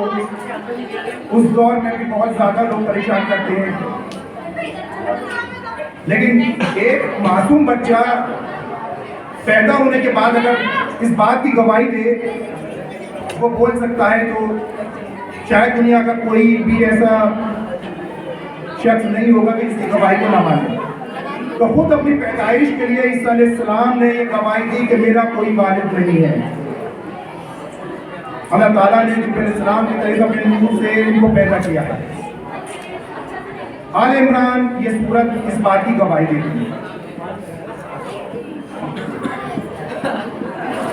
उस दौर में भी बहुत ज्यादा लोग परेशान करते हैं, लेकिन एक मासूम बच्चा पैदा होने के बाद अगर इस बात की गवाही दे, वो बोल सकता है, तो शायद दुनिया का कोई भी ऐसा शख्स नहीं होगा कि इसकी गवाही को ना माने। तो खुद अपनी पैदाइश के लिए ईसा अलैहिस्सलाम ने ये गवाही दी कि मेरा कोई वालिद नहीं है। अल्लाह ताला ने जिब्रील अलैहिस्सलाम की तरफ अपने नूर से इनको पैदा किया है। आल इमरान ये सूरत इस बात की गवाही देती है।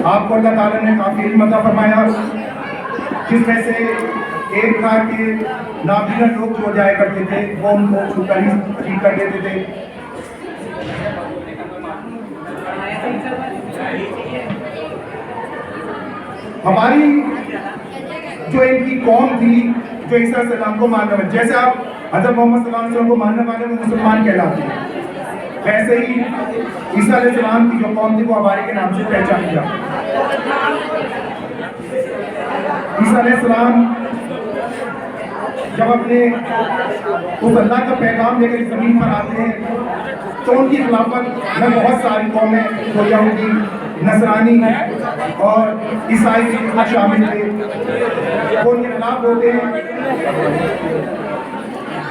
आपको अल्लाह ताला ने काफी इल्म अता फरमाया, जिसमें से एक था कि नाबीना लोग जो जाया करते थे वो उनको छूकर ही ठीक कर देते थे। हमारी जो इनकी कौम थी जो ईसा अलैहिस्सलाम को मानने वाले, जैसे आप हज़रत मोहम्मद सल्लल्लाहु अलैहि वसल्लम को मानने वाले वो मुसलमान कहलाते हैं, वैसे ही ईसा अलैहिस्सलाम की जो कौम थी वो हमारे के नाम से पहचानी जाती है। ईसा अलैहिस्सलाम जब अपने उस अल्लाह का पैगाम लेकर जमीन पर आते हैं तो उनकी खिलाफत में बहुत सारी कौमें, तो यहूदी, नसरानी और ईसाई भी शामिल थे, वो उनके खिलाफ होते हैं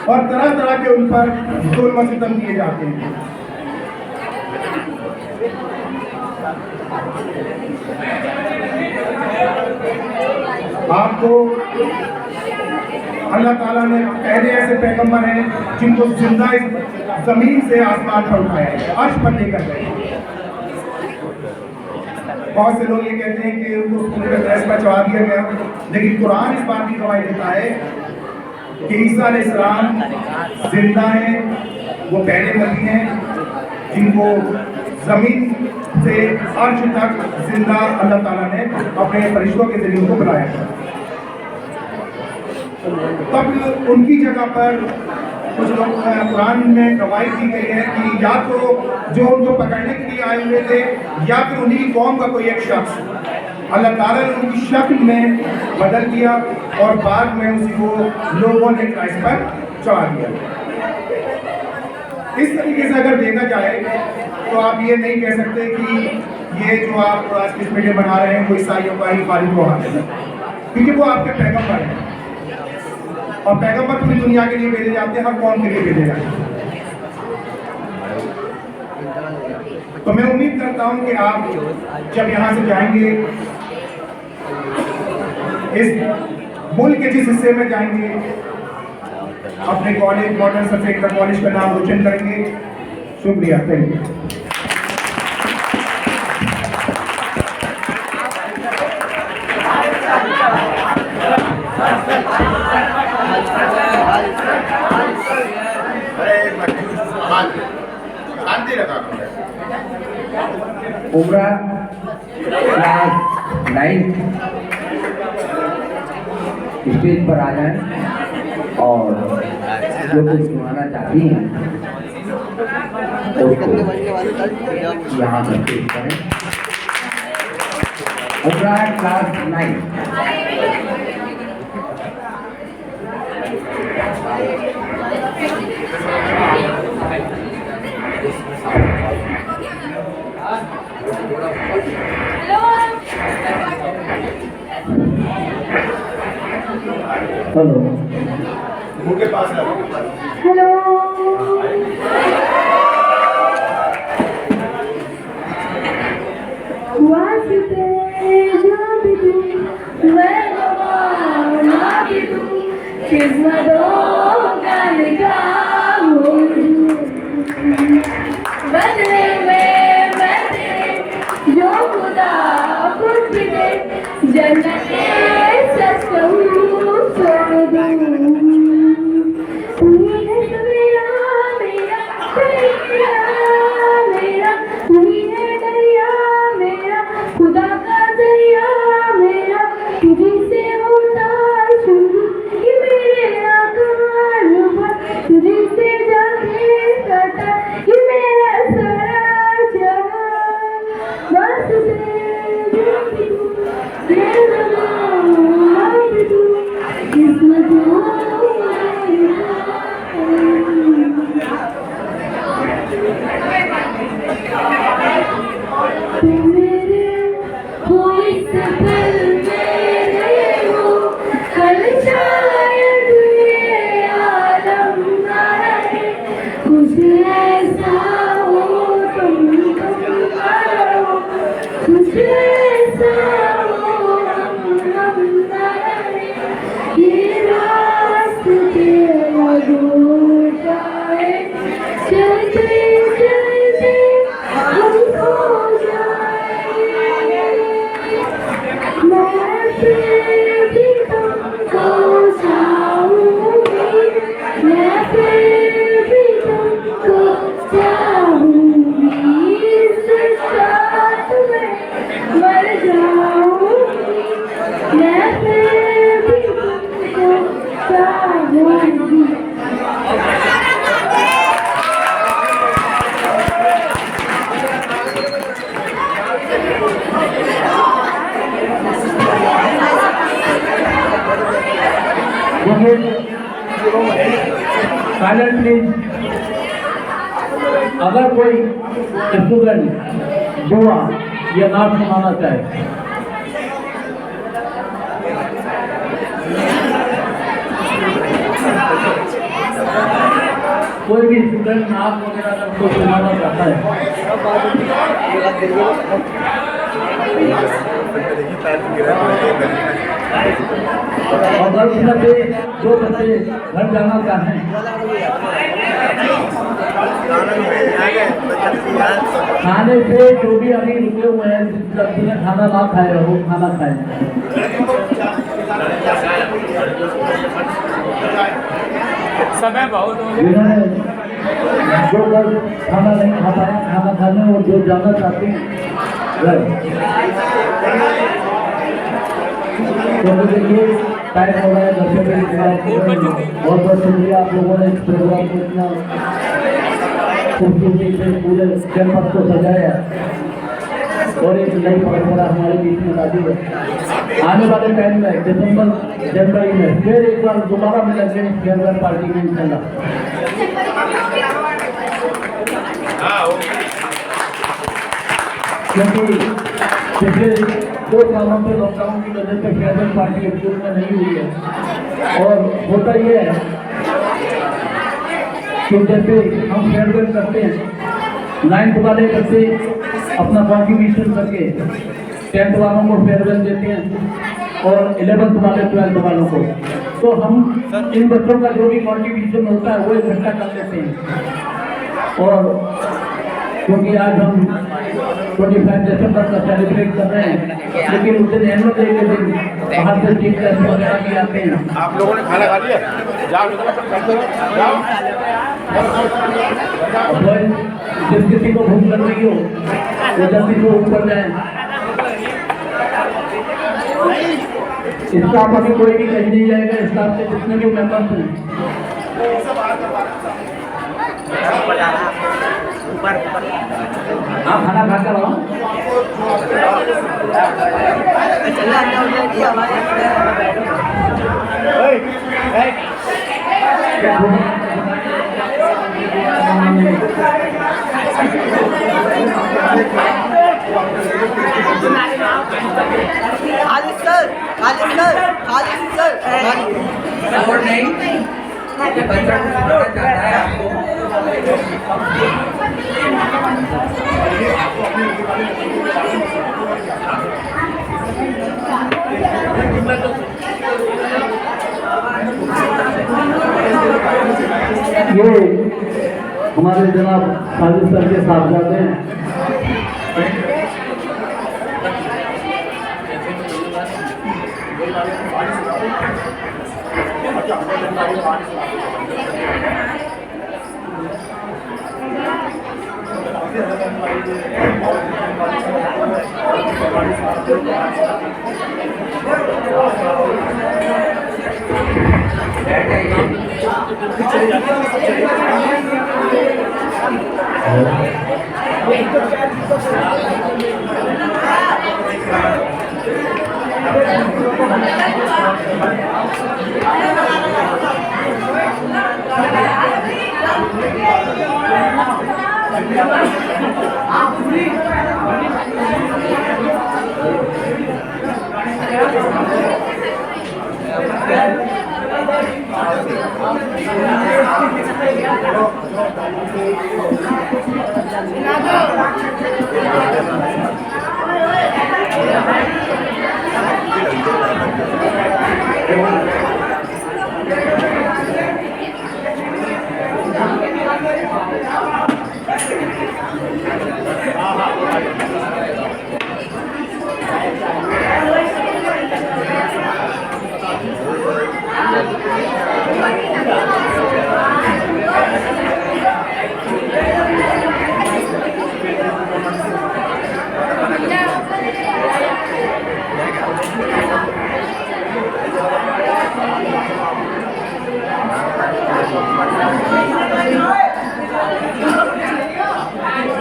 और तरह तरह के उन पर जुल्म सितम दिए जाते हैं। आपको अल्लाह ताला ने पहले ऐसे पैगंबर हैं जिनको जिंदा इस जमीन से आसमान पर उठाया है, अर्श पर लेकर गए। बहुत से लोग ये कहते हैं कि उनको सूरज ड्रेस पर चढ़ा दिया गया, लेकिन कुरान इस बात की गवाही देता है कि ईसा अलैहिस्सलाम जिंदा हैं, वो पहले नबी हैं जिनको जमीन से अर्श तक जिंदा अल्लाह ताला ने अपने फरिश्तों के जरिए उनको बुलाया था। तब उनकी जगह पर कुछ लोग कुरान में गवाही दी गई है कि या तो जो उनको पकड़ने के लिए आए हुए थे या फिर उन्हीं कौम का कोई एक शख्स अल्लाह ताला ने उनकी शक्ल में बदल दिया और बाद में उसी को लोगों ने क्राइस्ट पर चढ़ा दिया। इस तरीके से अगर देखा जाए तो आप ये नहीं कह सकते कि ये जो आप आज किस मीडिया बना रहे हैं, कोई ईसाइयों का ही पारित हुआ है, क्योंकि वो आपके पैगंबर हैं और पैगंबर पूरी दुनिया के लिए भेजे जाते हैं, हर कौम के लिए भेजे जाते हैं। तो मैं उम्मीद करता हूं कि आप जब यहाँ से जाएंगे, इस मुल्क के जिस हिस्से में जाएंगे, अपने कॉलेज मॉडर्न सबसे इंटर कॉलेज का नाम रोशन करेंगे। शुक्रिया, थैंक यू। शांति रखा उम्र क्लास 9 स्टेज पर आ जाए और जो कुछ सुनाना चाहती हैं उसको यहाँ पर पेश करें। उम्र क्लास 9। हेलो, उनके पास हेलो, बदले में मैं तेरे जो खुदा खुद भी दे जन्नत सच कहूँ छोड़ दूँ। तू ही है सवेरा मेरा दरिया मेरा, तू ही है दरिया मेरा, खुदा का दरिया मेरा, तुझी से होता शुरू ये मेरे आकाल पर, तुझी से जाके कटा ये मेरा सारा जहां, बस तेरे ये ज़माना तू किस्मत तू मेरे हो इस पल मेरे हो, कल शायद ये आलम ना रहे, कुछ ऐसा हो तुम ना रहो, कुछ ऐसा हो हम ना रहे, ये रास्ते लगो जाए, चलते चलते हम खो जाएंगे, मैं फिर भी तुमको चाहूंगी, मैं फिर भी तुमको चाहूंगी, इस साथ में मर जाऊंगी, मैं फिर भी तुमको चाहूंगी। Silent please. अगर कोई स्टूडेंट दुआ या नाम सुनाना चाहे, कोई भी स्टूडेंट नाम वगैरह को सुनाना चाहता है, और गलती से जो बच्चे घर जाना चाहें, खाने से जो भी अभी रुके हुए हैं, जिन्हें खाना ना खाए वो खाना खाएं। समय बहुत हो जिन्होंने जो कल खाना नहीं खा पाया, खाना खाने और जो जाना चाहते हैं तो देखिए टाइम हो रहा है, बहुत बहुत शुक्रिया आप लोगों ने इस प्रोग्राम को इतना खूबसूरती से पूरे कैंपस को सजाया और एक नई परंपरा हमारे बीच में लादी है। आने वाले टाइम में दिसंबर जनवरी में फिर एक बार दोबारा मिलेंगे फेयरवेल पार्टी में इंशाल्लाह। क्योंकि पिछले 2 सालों से लॉकडाउन की वजह से फेयरवेल पार्टी स्कूल में नहीं हुई है। और होता ये है कि जैसे हम फेयरवेल करते हैं, 9th वाले बच्चे अपना कॉन्ट्रीब्यूशन करके 10th वालों को फेयरवेल देते हैं और 11th वाले 12th वालों को, तो हम इन बच्चों का जो भी कॉन्ट्रीब्यूशन होता है वो इकट्ठा कर लेते हैं। और क्योंकि आज हम 25 दिसंबर का सेलिब्रेट कर रहे हैं, लेकिन उस दिन एनुअल डे के दिन बाहर से चीफ गेस्ट वगैरह भी आते हैं। आप लोगों ने खाना खा लिया? जाओ जाओ। जिस किसी को भूख लग रही हो वो जल्दी से ऊपर जाए। स्टाफ अभी कोई भी कहीं नहीं जाएगा, स्टाफ के जितने भी मेंबर्स हैं। हाँ, खाना खा कर आओ। Khalid sir, Khalid sir, Khalid sir, और नहीं ये बच्चा कुछ बोलना चाहता है आपको। ये हमारे जनाब खालिद सर के साथ जाते हैं।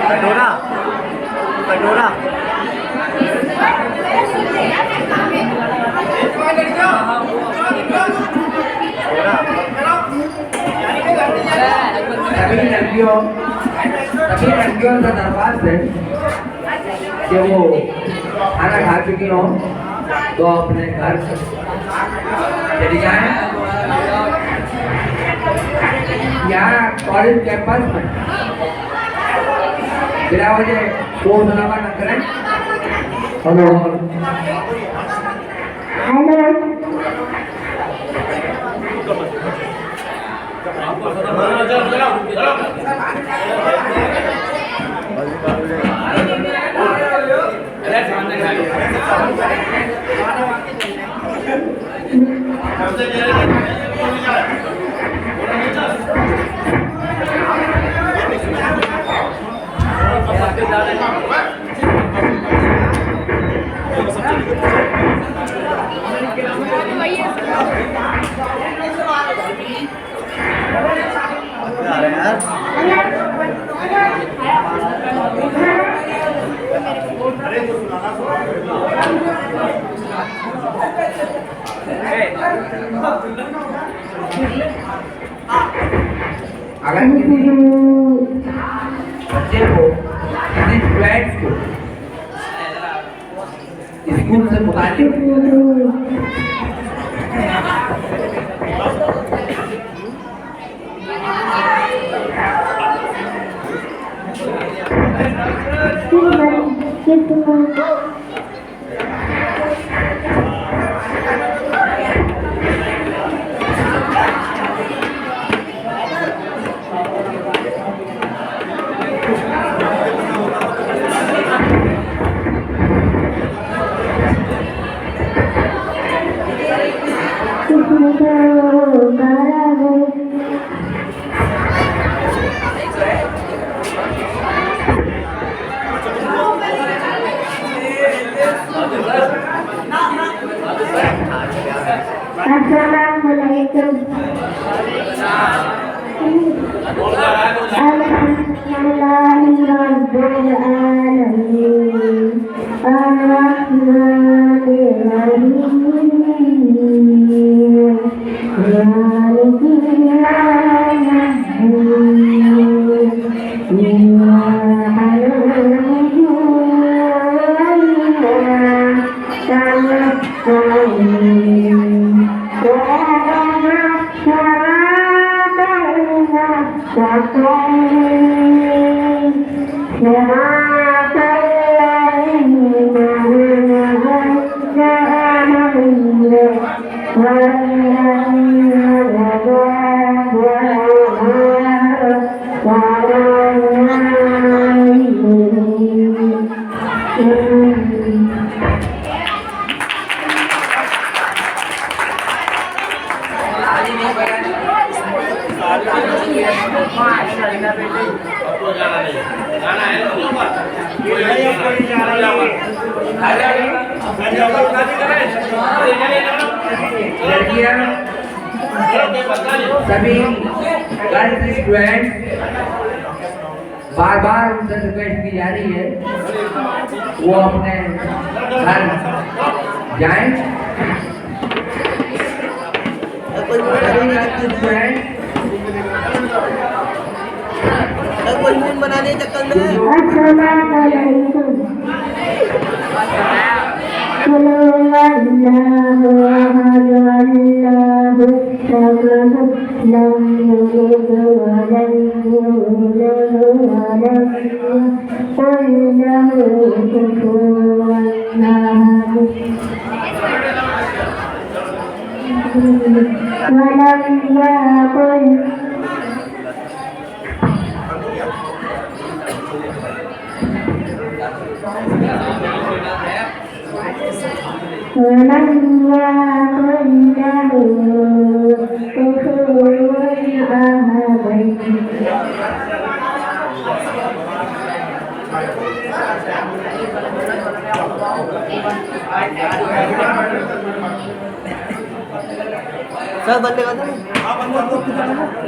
कटोरा, कटोरा। सभी लड़कियों का दरख्वास्त है कि वो खाना खा चुकी हो तो अपने घर चली जाए। यहाँ कॉलेज कैंपस में बिना वजह शोर शराबा न करें। अगर किसी बच्चे को किसी स्टूडेंट्स को स्कूल से मुताल्लिक सभी गर्ल्स स्टूडेंट बार बार उनसे रिक्वेस्ट की जा रही है वो अपने घर जाएं। बनाने चक्कर में सर बंदे का